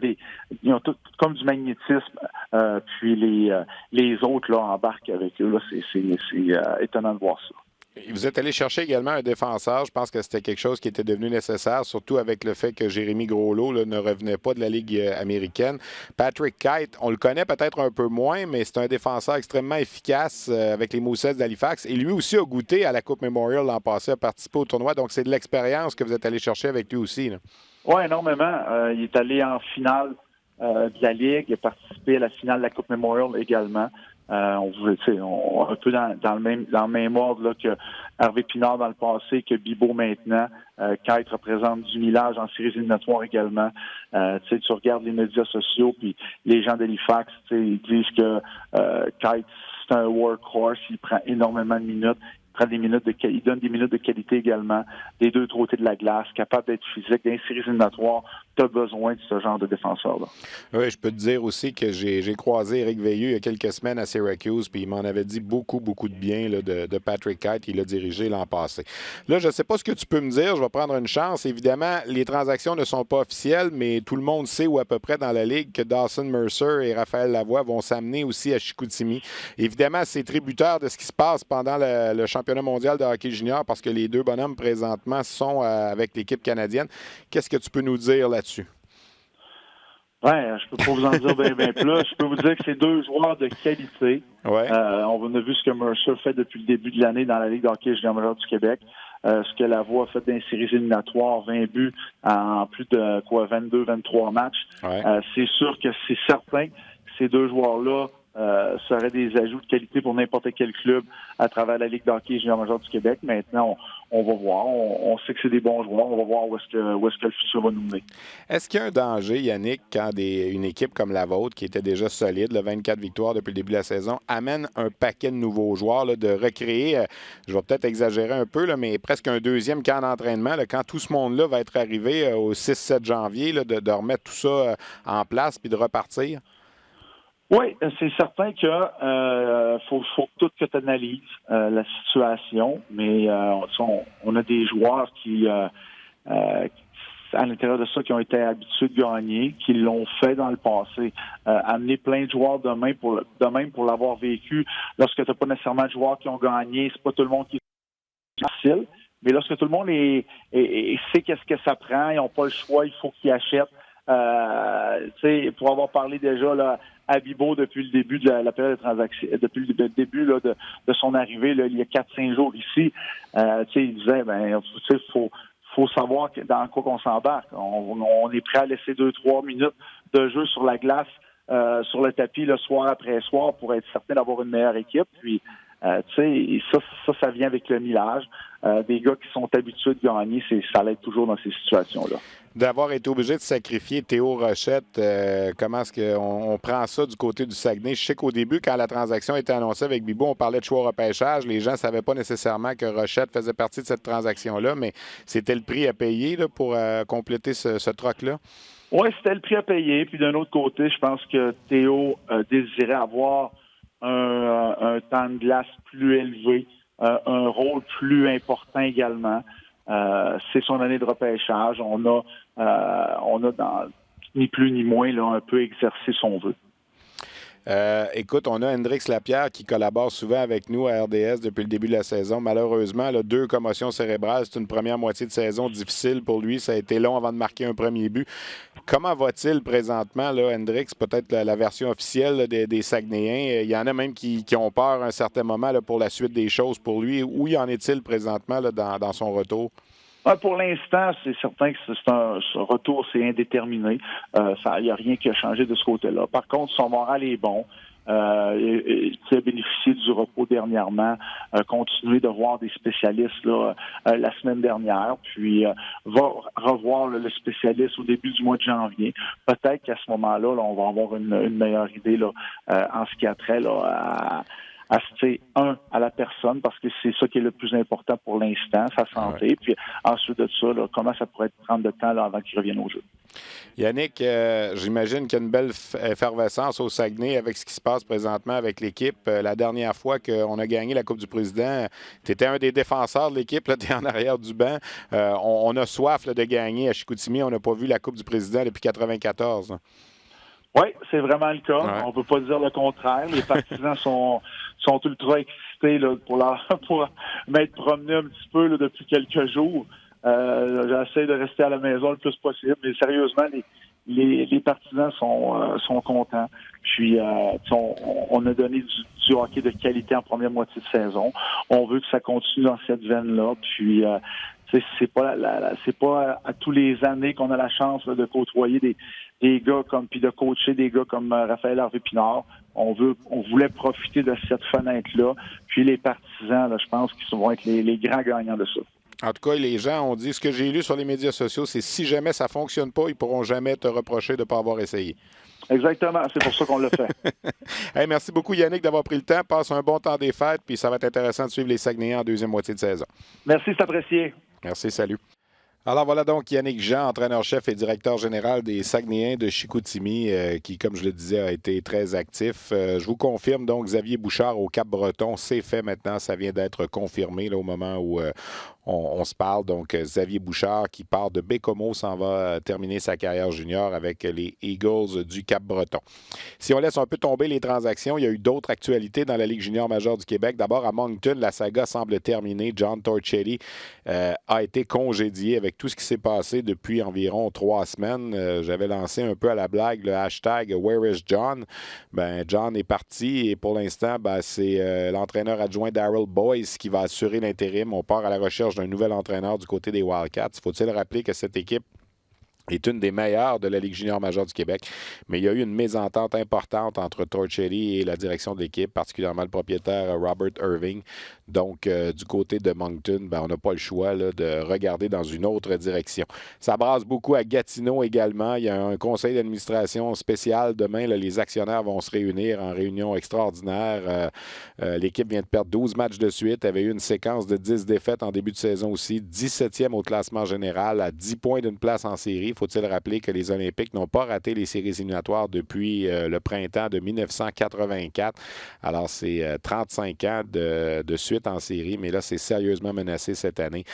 ils ont comme du magnétisme. Puis les autres là embarquent avec eux. Là, c'est étonnant de voir ça. Vous êtes allé chercher également un défenseur. Je pense que c'était quelque chose qui était devenu nécessaire, surtout avec le fait que Jérémy Groslot là, ne revenait pas de la Ligue américaine. Patrick Kite, on le connaît peut-être un peu moins, mais c'est un défenseur extrêmement efficace avec les Moussets d'Halifax. Et lui aussi a goûté à la Coupe Memorial l'an passé, a participé au tournoi. Donc, c'est de l'expérience que vous êtes allé chercher avec lui aussi. Oui, énormément. Il est allé en finale de la Ligue. Il a participé à la finale de la Coupe Memorial également. Un peu dans le même ordre là, que Hervé Pinard dans le passé, que Bibeau maintenant. Kite représente du millage en séries éliminatoires également. Tu regardes les médias sociaux, puis les gens d'Halifax, ils disent que Kite, c'est un workhorse, il prend énormément de minutes. Il donne des minutes de qualité également, des deux côtés de la glace, capable d'être physique. Dans les séries éliminatoires, tu as besoin de ce genre de défenseur-là. Oui, je peux te dire aussi que j'ai croisé Éric Veilleux il y a quelques semaines à Syracuse, puis il m'en avait dit beaucoup, beaucoup de bien là, de Patrick Kite, qui l'a dirigé l'an passé. Là, je ne sais pas ce que tu peux me dire, je vais prendre une chance. Évidemment, les transactions ne sont pas officielles, mais tout le monde sait ou à peu près dans la Ligue que Dawson Mercer et Raphaël Lavoie vont s'amener aussi à Chicoutimi. Évidemment, c'est tributaire de ce qui se passe pendant le championnat mondial de hockey junior parce que les deux bonhommes présentement sont avec l'équipe canadienne. Qu'est-ce que tu peux nous dire là-dessus? Ouais, je peux pas vous en dire bien plus. Je peux vous dire que c'est 2 joueurs de qualité. Ouais. On a vu ce que Mercer fait depuis le début de l'année dans la Ligue de hockey junior major du Québec. Ce que Lavoie a fait dans les séries éliminatoires, 20 buts en plus de 22, 23 matchs. Ouais. C'est sûr que c'est certain que ces 2 joueurs-là seraient des ajouts de qualité pour n'importe quel club à travers la Ligue de hockey junior major du Québec. Maintenant, on va voir. On sait que c'est des bons joueurs. On va voir où est-ce que le futur va nous mener. Est-ce qu'il y a un danger, Yannick, quand une équipe comme la vôtre, qui était déjà solide, 24 victoires depuis le début de la saison, amène un paquet de nouveaux joueurs, là, de recréer, je vais peut-être exagérer un peu, là, mais presque un deuxième camp d'entraînement, là, quand tout ce monde-là va être arrivé au 6-7 janvier, là, de remettre tout ça en place puis de repartir? Oui, c'est certain que faut tout que tu analyses la situation, mais on a des joueurs qui à l'intérieur de ça, qui ont été habitués de gagner, qui l'ont fait dans le passé. Amener plein de joueurs de même pour l'avoir vécu. Lorsque tu n'as pas nécessairement de joueurs qui ont gagné, c'est pas tout le monde qui est facile. Mais lorsque tout le monde sait qu'est-ce que ça prend, ils n'ont pas le choix, il faut qu'ils achètent. Pour avoir parlé déjà là, à Bibo depuis le début de la période de transaction, depuis le début là, de son arrivée là, il y a 4-5 jours ici, il disait faut savoir dans quoi qu'on s'embarque. On est prêt à laisser 2-3 minutes de jeu sur la glace, sur le tapis, le soir après soir, pour être certain d'avoir une meilleure équipe. Puis, ça vient avec le millage. Des gars qui sont habitués de gagner, ça l'aide toujours dans ces situations-là. D'avoir été obligé de sacrifier Théo Rochette, comment est-ce qu'on prend ça du côté du Saguenay? Je sais qu'au début, quand la transaction était annoncée avec Bibo, on parlait de choix au repêchage. Les gens ne savaient pas nécessairement que Rochette faisait partie de cette transaction-là, mais c'était le prix à payer là, pour compléter ce troc-là? Oui, c'était le prix à payer. Puis d'un autre côté, je pense que Théo désirait avoir un temps de glace plus élevé, un rôle plus important également. C'est son année de repêchage. On a dans, ni plus ni moins là, un peu exercé son vœu. Écoute, on a Hendrix Lapierre qui collabore souvent avec nous à RDS depuis le début de la saison. Malheureusement, là, 2 commotions cérébrales, c'est une première moitié de saison difficile pour lui. Ça a été long avant de marquer un premier but. Comment va-t-il présentement, là, Hendrix? Peut-être la version officielle là, des Saguenayens. Il y en a même qui ont peur à un certain moment là, pour la suite des choses pour lui. Où y en est-il présentement là, dans son retour? Pour l'instant, c'est certain que ce retour, c'est indéterminé. Il n'y a rien qui a changé de ce côté-là. Par contre, son moral est bon. Il a bénéficié du repos dernièrement, continué de voir des spécialistes là, la semaine dernière, puis va revoir le spécialiste au début du mois de janvier. Peut-être qu'à ce moment-là, là, on va avoir une meilleure idée là, en ce qui a trait là, à la personne, parce que c'est ça qui est le plus important pour l'instant, sa santé. Ouais. Puis ensuite de ça, là, comment ça pourrait prendre de temps là, avant qu'il revienne au jeu. Yannick, j'imagine qu'il y a une belle effervescence au Saguenay avec ce qui se passe présentement avec l'équipe. La dernière fois qu'on a gagné la Coupe du Président, tu étais un des défenseurs de l'équipe, tu es en arrière du banc. On a soif là, de gagner à Chicoutimi. On n'a pas vu la Coupe du Président depuis 1994. Oui, c'est vraiment le cas. Ouais. On ne peut pas dire le contraire. Les partisans sont ultra excités là, pour m'être promené un petit peu là, depuis quelques jours. J'essaie de rester à la maison le plus possible, mais sérieusement, les partisans sont contents. Puis, on a donné du hockey de qualité en première moitié de saison. On veut que ça continue dans cette veine-là. Puis, c'est pas à tous les années qu'on a la chance là, de côtoyer des gars puis de coacher des gars comme Raphaël Harvey-Pinard. On voulait profiter de cette fenêtre-là. Puis les partisans, là, je pense qu'ils vont être les grands gagnants de ça. En tout cas, les gens ont dit, ce que j'ai lu sur les médias sociaux, c'est si jamais ça ne fonctionne pas, ils ne pourront jamais te reprocher de ne pas avoir essayé. Exactement, c'est pour ça qu'on l'a fait. Hey, merci beaucoup Yannick d'avoir pris le temps. Passe un bon temps des fêtes, puis ça va être intéressant de suivre les Saguenayens en deuxième moitié de saison. Merci, c'est apprécié. Merci, salut. Alors voilà donc Yannick Jean, entraîneur-chef et directeur général des Saguenayens de Chicoutimi, qui, comme je le disais, a été très actif. Je vous confirme donc Xavier Bouchard au Cap-Breton, c'est fait maintenant, ça vient d'être confirmé là, au moment où on se parle. Donc Xavier Bouchard qui part de Bécomo s'en va terminer sa carrière junior avec les Eagles du Cap-Breton. Si on laisse un peu tomber les transactions, il y a eu d'autres actualités dans la Ligue junior majeure du Québec. D'abord à Moncton, la saga semble terminée. John Torchetti a été congédié avec tout ce qui s'est passé depuis environ 3 semaines. J'avais lancé un peu à la blague le hashtag Where is John? John est parti et pour l'instant, c'est l'entraîneur adjoint Darryl Boyce qui va assurer l'intérim. On part à la recherche d'un nouvel entraîneur du côté des Wildcats. Faut-il rappeler que cette équipe est une des meilleures de la Ligue junior majeure du Québec. Mais il y a eu une mésentente importante entre Torchetti et la direction de l'équipe, particulièrement le propriétaire Robert Irving. Donc, du côté de Moncton, on n'a pas le choix là, de regarder dans une autre direction. Ça brasse beaucoup à Gatineau également. Il y a un conseil d'administration spécial. Demain, là, les actionnaires vont se réunir en réunion extraordinaire. L'équipe vient de perdre 12 matchs de suite. Elle avait eu une séquence de 10 défaites en début de saison aussi. 17e au classement général, à 10 points d'une place en série. faut-il rappeler que les Olympiques n'ont pas raté les séries éliminatoires depuis le printemps de 1984. Alors, c'est 35 ans de suite en série, mais là, c'est sérieusement menacé cette année.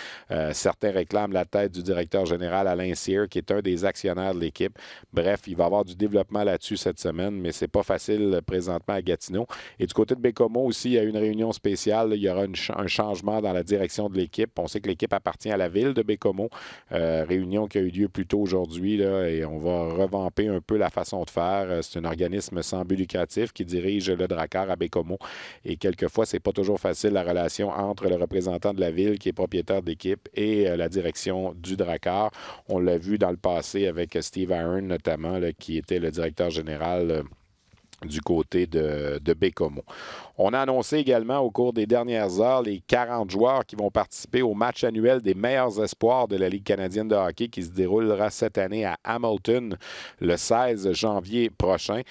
Certains réclament la tête du directeur général Alain Cyr, qui est un des actionnaires de l'équipe. Bref, il va y avoir du développement là-dessus cette semaine, mais c'est pas facile présentement à Gatineau. Et du côté de Baie-Comeau aussi, il y a une réunion spéciale. Il y aura un changement dans la direction de l'équipe. On sait que l'équipe appartient à la ville de Baie-Comeau. Réunion qui a eu lieu plus tôt aujourd'hui, là, et on va revamper un peu la façon de faire. C'est un organisme sans but lucratif qui dirige le Drakkar à Baie-Comeau. Et quelquefois, c'est pas toujours facile la relation entre le représentant de la ville, qui est propriétaire d'équipe, et la direction du Drakkar. On l'a vu dans le passé avec Steve Aaron, notamment, là, qui était le directeur général du côté de Baie-Comeau. On a annoncé également au cours des dernières heures les 40 joueurs qui vont participer au match annuel des meilleurs espoirs de la Ligue canadienne de hockey qui se déroulera cette année à Hamilton le 16 janvier prochain.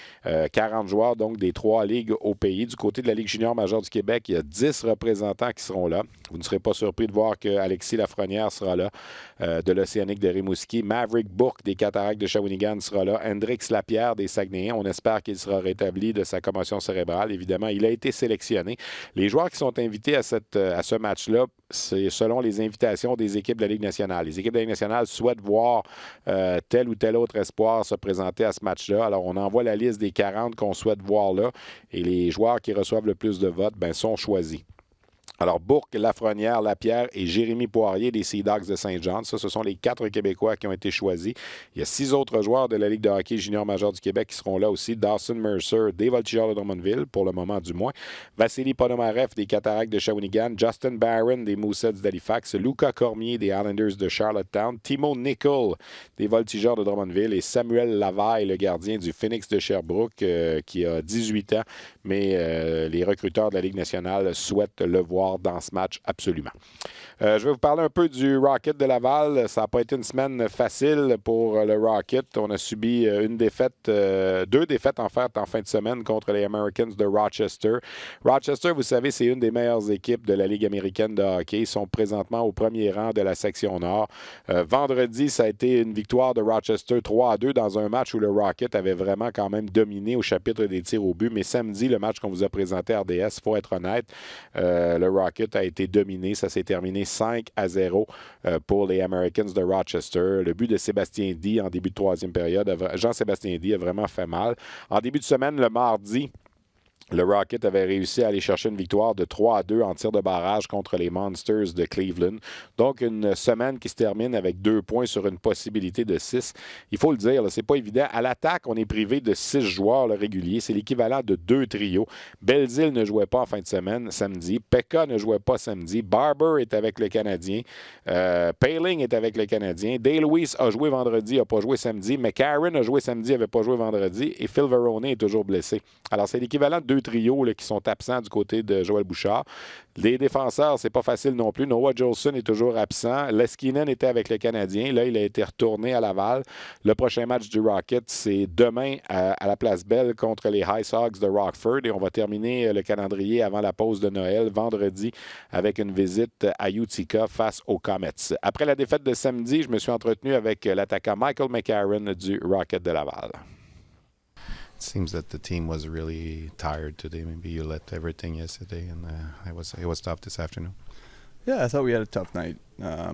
40 joueurs donc des 3 ligues au pays. Du côté de la Ligue junior majeure du Québec, il y a 10 représentants qui seront là. Vous ne serez pas surpris de voir que Alexis Lafrenière sera là, de l'Océanique de Rimouski. Maverick Bourque des Cataractes de Shawinigan sera là. Hendrix Lapierre des Saguenayens. On espère qu'il sera rétabli de sa commotion cérébrale. Évidemment, il a été sélectionné. Les joueurs qui sont invités à ce match-là, c'est selon les invitations des équipes de la Ligue nationale. Les équipes de la Ligue nationale souhaitent voir tel ou tel autre espoir se présenter à ce match-là. Alors, on envoie la liste des 40 qu'on souhaite voir là et les joueurs qui reçoivent le plus de votes sont choisis. Alors, Bourque, Lafrenière, Lapierre et Jérémy Poirier des Sea Dogs de Saint-Jean. Ça, ce sont les 4 Québécois qui ont été choisis. Il y a 6 autres joueurs de la Ligue de hockey junior majeur du Québec qui seront là aussi. Dawson Mercer des Voltigeurs de Drummondville, pour le moment du moins. Vassili Ponomarev des Cataractes de Shawinigan. Justin Barron des Mooseheads d'Halifax. Luca Cormier des Islanders de Charlottetown. Timo Nicol des Voltigeurs de Drummondville. Et Samuel Lavaille, le gardien du Phoenix de Sherbrooke, qui a 18 ans. Mais les recruteurs de la Ligue nationale souhaitent le voir dans ce match absolument. Je vais vous parler un peu du Rocket de Laval. Ça n'a pas été une semaine facile pour le Rocket. On a subi deux défaites en fait en fin de semaine contre les Americans de Rochester. Rochester, vous savez, c'est une des meilleures équipes de la Ligue américaine de hockey. Ils sont présentement au premier rang de la section Nord. Vendredi, ça a été une victoire de Rochester 3-2 dans un match où le Rocket avait vraiment quand même dominé au chapitre des tirs au but. Mais samedi, le match qu'on vous a présenté à RDS, il faut être honnête, le Rocket a été dominé. Ça s'est terminé 5-0 pour les Americans de Rochester. Le but de Sébastien Di en début de troisième période, Jean-Sébastien Di a vraiment fait mal. En début de semaine, le mardi, le Rocket avait réussi à aller chercher une victoire de 3-2 en tir de barrage contre les Monsters de Cleveland. Donc, une semaine qui se termine avec 2 points sur une possibilité de 6. Il faut le dire, c'est pas évident. À l'attaque, on est privé de 6 joueurs réguliers. C'est l'équivalent de 2 trios. Belzile ne jouait pas en fin de semaine, samedi. Pekka ne jouait pas samedi. Barber est avec le Canadien. Paling est avec le Canadien. Day-Lewis a joué vendredi, n'a pas joué samedi. McCarron a joué samedi, n'avait pas joué vendredi. Et Phil Verone est toujours blessé. Alors, c'est l'équivalent de 2 trios qui sont absents du côté de Joël Bouchard. Les défenseurs, c'est pas facile non plus. Noah Jolson est toujours absent. Leskinen était avec le Canadien. Là, il a été retourné à Laval. Le prochain match du Rocket, c'est demain à la Place Belle contre les High Sox de Rockford. Et on va terminer le calendrier avant la pause de Noël, vendredi, avec une visite à Utica face aux Comets. Après la défaite de samedi, je me suis entretenu avec l'attaquant Michael McCarron du Rocket de Laval. It seems that the team was really tired today. Maybe you let everything yesterday, and it was tough this afternoon. Yeah, I thought we had a tough night. I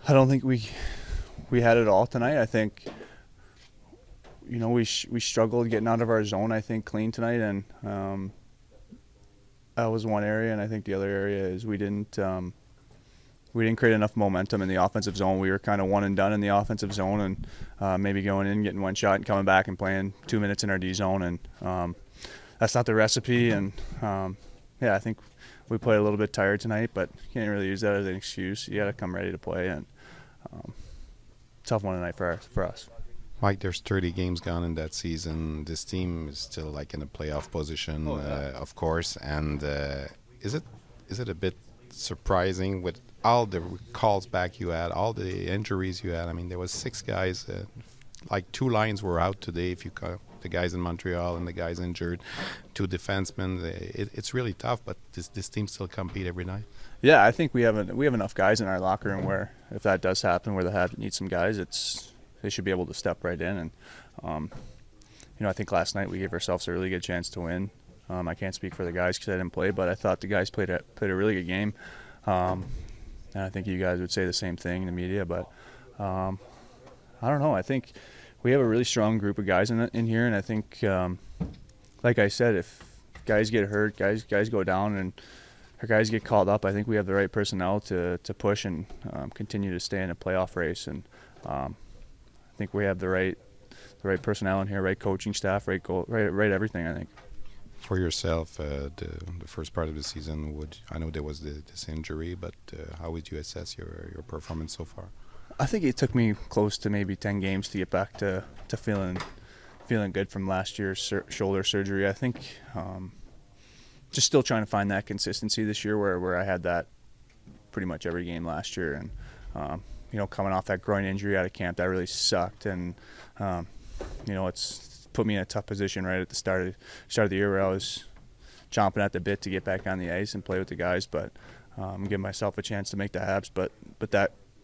don't think we had it all tonight. I think we struggled getting out of our zone. I think clean tonight, and that was one area. And I think the other area is we didn't create enough momentum in the offensive zone. We were kind of one and done in the offensive zone, and maybe going in, getting one shot, and coming back and playing 2 minutes in our D zone. And that's not the recipe. And I think we played a little bit tired tonight, but you can't really use that as an excuse. You got to come ready to play. And tough one tonight for us. Mike, there's 30 games gone in that season. This team is still in a playoff position, of course. And is it a bit surprising with all the calls back you had, all the injuries you had? I mean, there was 6 guys. 2 lines were out today. If you the guys in Montreal and the guys injured, 2 defensemen. It's really tough, but this team still compete every night. Yeah, I think we have enough guys in our locker room where if that does happen, where they need some guys, they should be able to step right in. And I think last night we gave ourselves a really good chance to win. I can't speak for the guys because I didn't play, but I thought the guys played a really good game. And I think you guys would say the same thing in the media, but I don't know. I think we have a really strong group of guys in here, and I think, like I said, if guys get hurt, guys go down, and our guys get called up, I think we have the right personnel to push and continue to stay in a playoff race. And I think we have the right personnel in here, right coaching staff, right everything, I think. For yourself, the first part of the season, I know there was this injury, but how would you assess your performance so far? I think it took me close to maybe 10 games to get back to feeling good from last year's shoulder surgery. I think just still trying to find that consistency this year where I had that pretty much every game last year. And, coming off that groin injury out of camp, that really sucked. And, it's put me in a tough position right at the start of the year where I was chomping at the bit to get back on the ice and play with the guys. But give myself a chance to make the Habs. But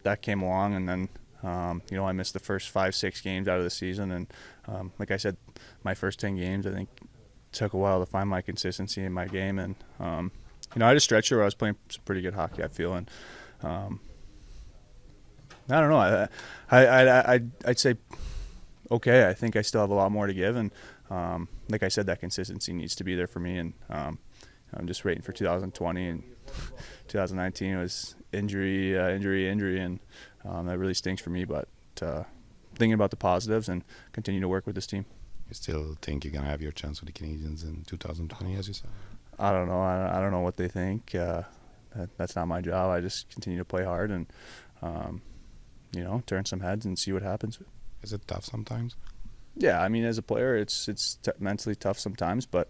that came along, and then, I missed the first 5-6 games out of the season. And like I said, my first 10 games, I think, took a while to find my consistency in my game. And, I had a stretch where I was playing some pretty good hockey, I feel. And I don't know. I'd say okay. I think I still have a lot more to give. And like I said, that consistency needs to be there for me. And I'm just waiting for 2020. And 2019 was injury. And that really stinks for me. But thinking about the positives and continue to work with this team. You still think you're going to have your chance with the Canadiens in 2020, as you said? I don't know. I don't know what they think. That's not my job. I just continue to play hard and, turn some heads and see what happens. Is it tough sometimes? Yeah, I mean, as a player, it's mentally tough sometimes, but,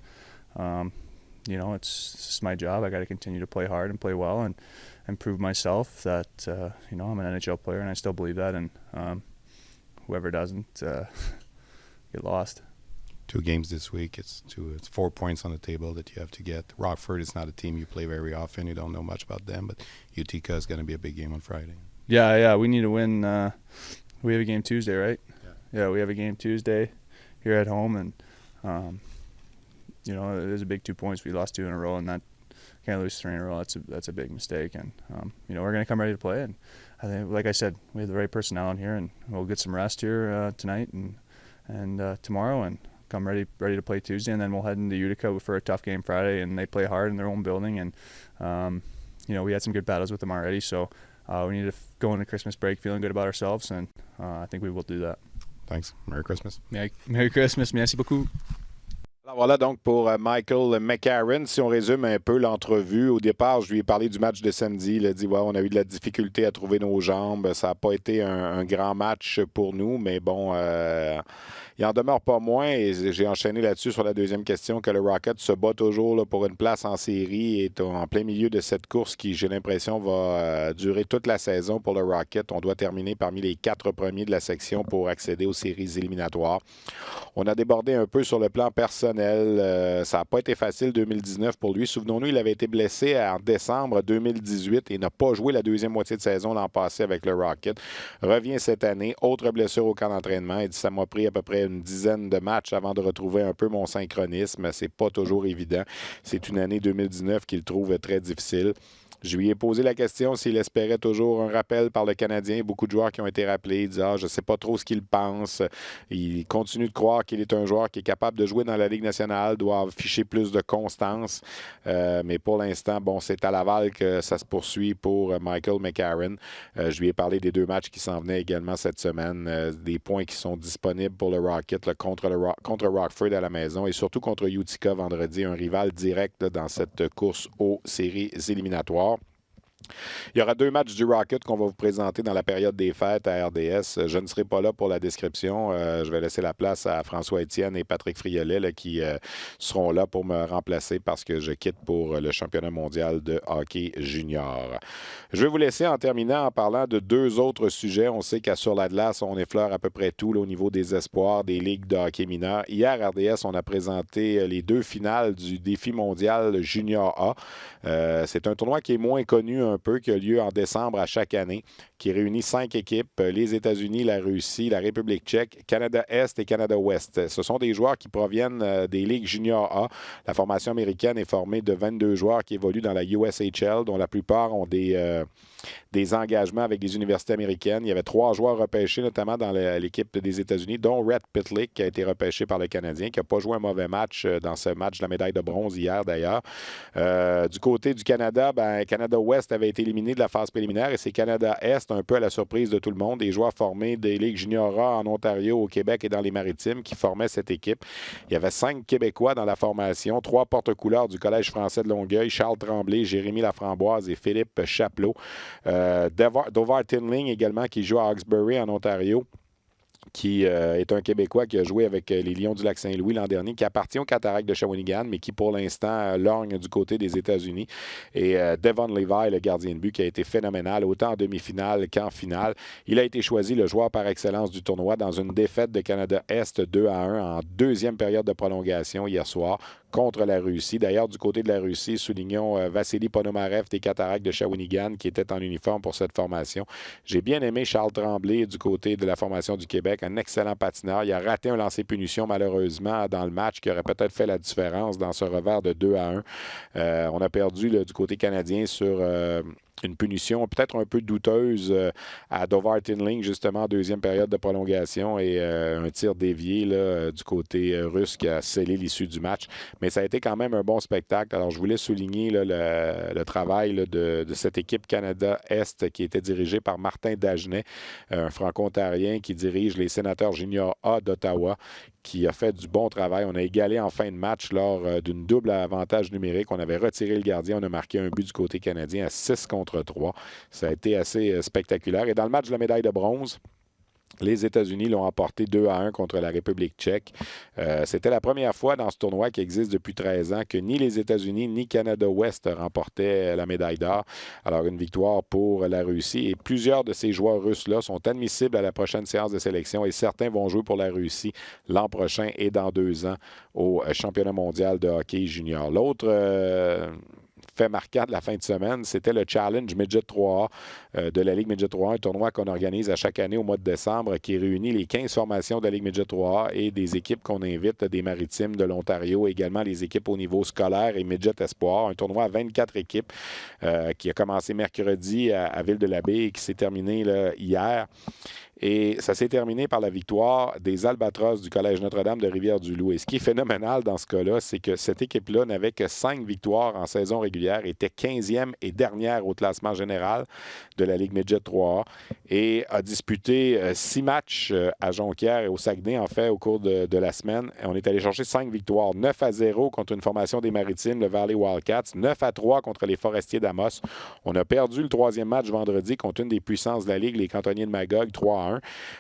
it's just my job. I got to continue to play hard and play well and prove myself that, I'm an NHL player, and I still believe that, and whoever doesn't get lost. 2 games this week. It's 4 points on the table that you have to get. Rockford is not a team you play very often. You don't know much about them, but Utica is going to be a big game on Friday. Yeah, we need to win. We have a game Tuesday, right? Yeah, we have a game Tuesday here at home, and there's a big 2 points. We lost 2 in a row, and that can't lose 3 in a row. That's a big mistake, and we're going to come ready to play. And I think, like I said, we have the right personnel in here, and we'll get some rest here tonight and tomorrow, and come ready to play Tuesday, and then we'll head into Utica for a tough game Friday, and they play hard in their own building, and we had some good battles with them already, so we need to go into Christmas break feeling good about ourselves, and I think we will do that. Thanks. Merry Christmas. Merry Christmas. Merci beaucoup. Voilà donc pour Michael McCarron. Si on résume un peu l'entrevue, au départ, je lui ai parlé du match de samedi. Il a dit on a eu de la difficulté à trouver nos jambes. Ça n'a pas été un grand match pour nous, mais bon, il en demeure pas moins. Et j'ai enchaîné là-dessus sur la deuxième question que le Rocket se bat toujours là, pour une place en série et est en plein milieu de cette course qui, j'ai l'impression, va durer toute la saison pour le Rocket. On doit terminer parmi les 4 premiers de la section pour accéder aux séries éliminatoires. On a débordé un peu sur le plan personnel. Ça n'a pas été facile 2019 pour lui. Souvenons-nous, il avait été blessé en décembre 2018 et n'a pas joué la deuxième moitié de saison l'an passé avec le Rocket. Revient cette année, autre blessure au camp d'entraînement. Il dit ça m'a pris à peu près une dizaine de matchs avant de retrouver un peu mon synchronisme. C'est pas toujours évident. C'est une année 2019 qu'il trouve très difficile. Je lui ai posé la question s'il espérait toujours un rappel par le Canadien. Beaucoup de joueurs qui ont été rappelés. Il dit je ne sais pas trop ce qu'il pense. Il continue de croire qu'il est un joueur qui est capable de jouer dans la Ligue nationale, doit afficher plus de constance. Mais pour l'instant, c'est à Laval que ça se poursuit pour Michael McCarron. Je lui ai parlé des 2 matchs qui s'en venaient également cette semaine. Des points qui sont disponibles pour le Rocket contre Rockford à la maison et surtout contre Utica vendredi, un rival direct dans cette course aux séries éliminatoires. Il y aura 2 matchs du Rocket qu'on va vous présenter dans la période des fêtes à RDS. Je ne serai pas là pour la description. Je vais laisser la place à François-Étienne et Patrick Friolet là, qui seront là pour me remplacer parce que je quitte pour le championnat mondial de hockey junior. Je vais vous laisser en terminant en parlant de 2 autres sujets. On sait qu'à Sur la glace, on effleure à peu près tout là, au niveau des espoirs des ligues de hockey mineur. Hier, à RDS, on a présenté les 2 finales du défi mondial junior A. C'est un tournoi qui est moins connu un peu, qui a lieu en décembre à chaque année, qui réunit 5 équipes, les États-Unis, la Russie, la République tchèque, Canada-Est et Canada-Ouest. Ce sont des joueurs qui proviennent des ligues junior A. La formation américaine est formée de 22 joueurs qui évoluent dans la USHL, dont la plupart ont des engagements avec des universités américaines. Il y avait 3 joueurs repêchés, notamment dans l'équipe des États-Unis, dont Rhett Pitlick, qui a été repêché par le Canadien, qui n'a pas joué un mauvais match dans ce match de la médaille de bronze hier, d'ailleurs. Du côté du Canada, Canada-Ouest avait été éliminé de la phase préliminaire et c'est Canada-Est, un peu à la surprise de tout le monde, des joueurs formés des ligues junior A en Ontario, au Québec et dans les Maritimes qui formaient cette équipe. Il y avait 5 Québécois dans la formation, 3 porte-couleurs du Collège français de Longueuil, Charles Tremblay, Jérémy Laframboise et Philippe Chapelot. Dovar Tinling également qui joue à Hawkesbury en Ontario, qui est un Québécois qui a joué avec les Lions du Lac-Saint-Louis l'an dernier, qui appartient aux Cataractes de Shawinigan, mais qui pour l'instant lorgne du côté des États-Unis. Et Devon Levi, le gardien de but, qui a été phénoménal, autant en demi-finale qu'en finale. Il a été choisi le joueur par excellence du tournoi dans une défaite de Canada-Est 2-1 en 2e période de prolongation hier soir contre la Russie. D'ailleurs, du côté de la Russie, soulignons Vassili Ponomarev des Cataractes de Shawinigan qui était en uniforme pour cette formation. J'ai bien aimé Charles Tremblay du côté de la formation du Québec, un excellent patineur. Il a raté un lancer punition malheureusement dans le match qui aurait peut-être fait la différence dans ce revers de 2-1. On a perdu du côté canadien sur une punition peut-être un peu douteuse à Dovar Tinling, justement, en 2e période de prolongation et un tir dévié là, du côté russe qui a scellé l'issue du match. Mais ça a été quand même un bon spectacle. Alors, je voulais souligner là, le travail là, de cette équipe Canada-Est qui était dirigée par Martin Dagenet, un franco-ontarien qui dirige les Sénateurs junior A d'Ottawa, qui a fait du bon travail. On a égalé en fin de match lors d'une double avantage numérique. On avait retiré le gardien. On a marqué un but du côté canadien à 6-3. Ça a été assez spectaculaire. Et dans le match de la médaille de bronze, les États-Unis l'ont emporté 2-1 contre la République tchèque. C'était la première fois dans ce tournoi qui existe depuis 13 ans que ni les États-Unis ni Canada-Ouest remportaient la médaille d'or. Alors, une victoire pour la Russie. Et plusieurs de ces joueurs russes-là sont admissibles à la prochaine séance de sélection et certains vont jouer pour la Russie l'an prochain et dans 2 ans au championnat mondial de hockey junior. L'autre fait marquant de la fin de semaine, c'était le Challenge Midget 3A de la Ligue Midget 3A, un tournoi qu'on organise à chaque année au mois de décembre qui réunit les 15 formations de la Ligue Midget 3A et des équipes qu'on invite des Maritimes de l'Ontario, également les équipes au niveau scolaire et Midget Espoir. Un tournoi à 24 équipes qui a commencé mercredi à Ville-de-la-Baie et qui s'est terminé là, hier. Et ça s'est terminé par la victoire des Albatros du Collège Notre-Dame de Rivière-du-Loup. Et ce qui est phénoménal dans ce cas-là, c'est que cette équipe-là n'avait que 5 victoires en saison régulière, était 15e et dernière au classement général de la Ligue Midget 3A et a disputé 6 matchs à Jonquière et au Saguenay, en fait, au cours de la semaine. Et on est allé chercher 5 victoires. 9-0 contre une formation des Maritimes, le Valley Wildcats. 9-3 contre les Forestiers d'Amos. On a perdu le 3e match vendredi contre une des puissances de la Ligue, les Cantonniers de Magog, 3-1.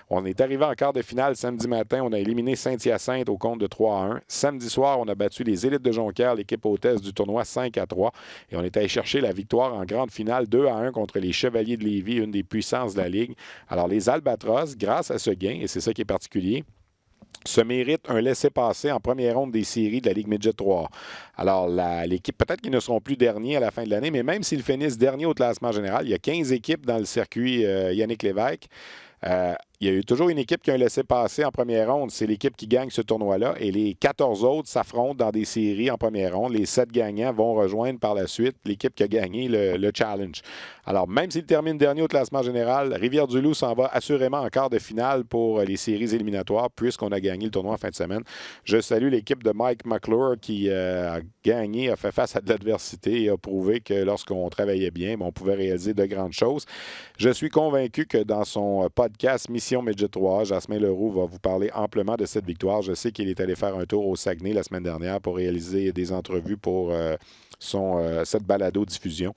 On est arrivé en quart de finale samedi matin. On a éliminé Saint-Hyacinthe au compte de 3-1. Samedi soir, on a battu les Élites de Jonquière, l'équipe hôtesse du tournoi 5-3. Et on est allé chercher la victoire en grande finale 2-1 contre les Chevaliers de Lévis, une des puissances de la Ligue. Alors, les Albatros, grâce à ce gain, et c'est ça qui est particulier, se mérite un laissez-passer en première ronde des séries de la Ligue Midget 3. Alors, l'équipe, peut-être qu'ils ne seront plus derniers à la fin de l'année, mais même s'ils finissent derniers au classement général, il y a 15 équipes dans le circuit Yannick Lévesque. Il y a eu toujours une équipe qui a un laissez-passer en première ronde. C'est l'équipe qui gagne ce tournoi-là. Et les 14 autres s'affrontent dans des séries en première ronde. Les 7 gagnants vont rejoindre par la suite l'équipe qui a gagné le Challenge. Alors, même s'il termine dernier au classement général, Rivière-du-Loup s'en va assurément en quart de finale pour les séries éliminatoires puisqu'on a gagné le tournoi en fin de semaine. Je salue l'équipe de Mike McClure qui a gagné, a fait face à de l'adversité et a prouvé que lorsqu'on travaillait bien, on pouvait réaliser de grandes choses. Je suis convaincu que dans son podcast Mission Midget 3, Jasmin Leroux va vous parler amplement de cette victoire. Je sais qu'il est allé faire un tour au Saguenay la semaine dernière pour réaliser des entrevues pour cette balado-diffusion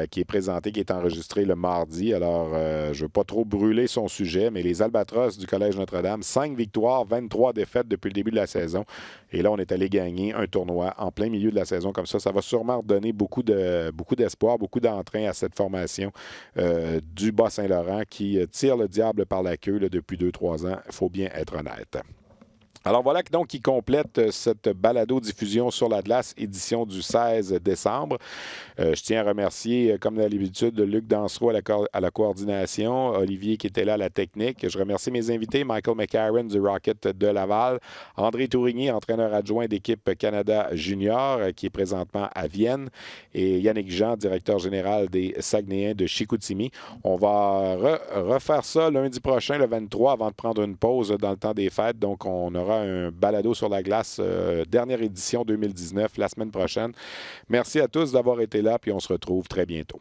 qui est présentée, qui est enregistrée le mardi. Alors, je ne veux pas trop brûler son sujet, mais les Albatros du Collège Notre-Dame, 5 victoires, 23 défaites depuis le début de la saison. Et là, on est allé gagner un tournoi en plein milieu de la saison comme ça. Ça va sûrement redonner beaucoup d'espoir, beaucoup d'entrain à cette formation du Bas-Saint-Laurent qui tire le diable par la queue là, depuis 2-3 ans. Il faut bien être honnête. Alors voilà donc qui complète cette balado-diffusion sur la glace, édition du 16 décembre. Je tiens à remercier, comme d'habitude, Luc Dansereau à la coordination, Olivier qui était là à la technique. Je remercie mes invités, Michael McCarron du Rocket de Laval, André Tourigny, entraîneur adjoint d'équipe Canada Junior, qui est présentement à Vienne, et Yannick Jean, directeur général des Saguenayens de Chicoutimi. On va refaire ça lundi prochain, le 23, avant de prendre une pause dans le temps des fêtes. Donc, on aura un balado sur la glace, dernière édition 2019, la semaine prochaine. Merci à tous d'avoir été là, puis on se retrouve très bientôt.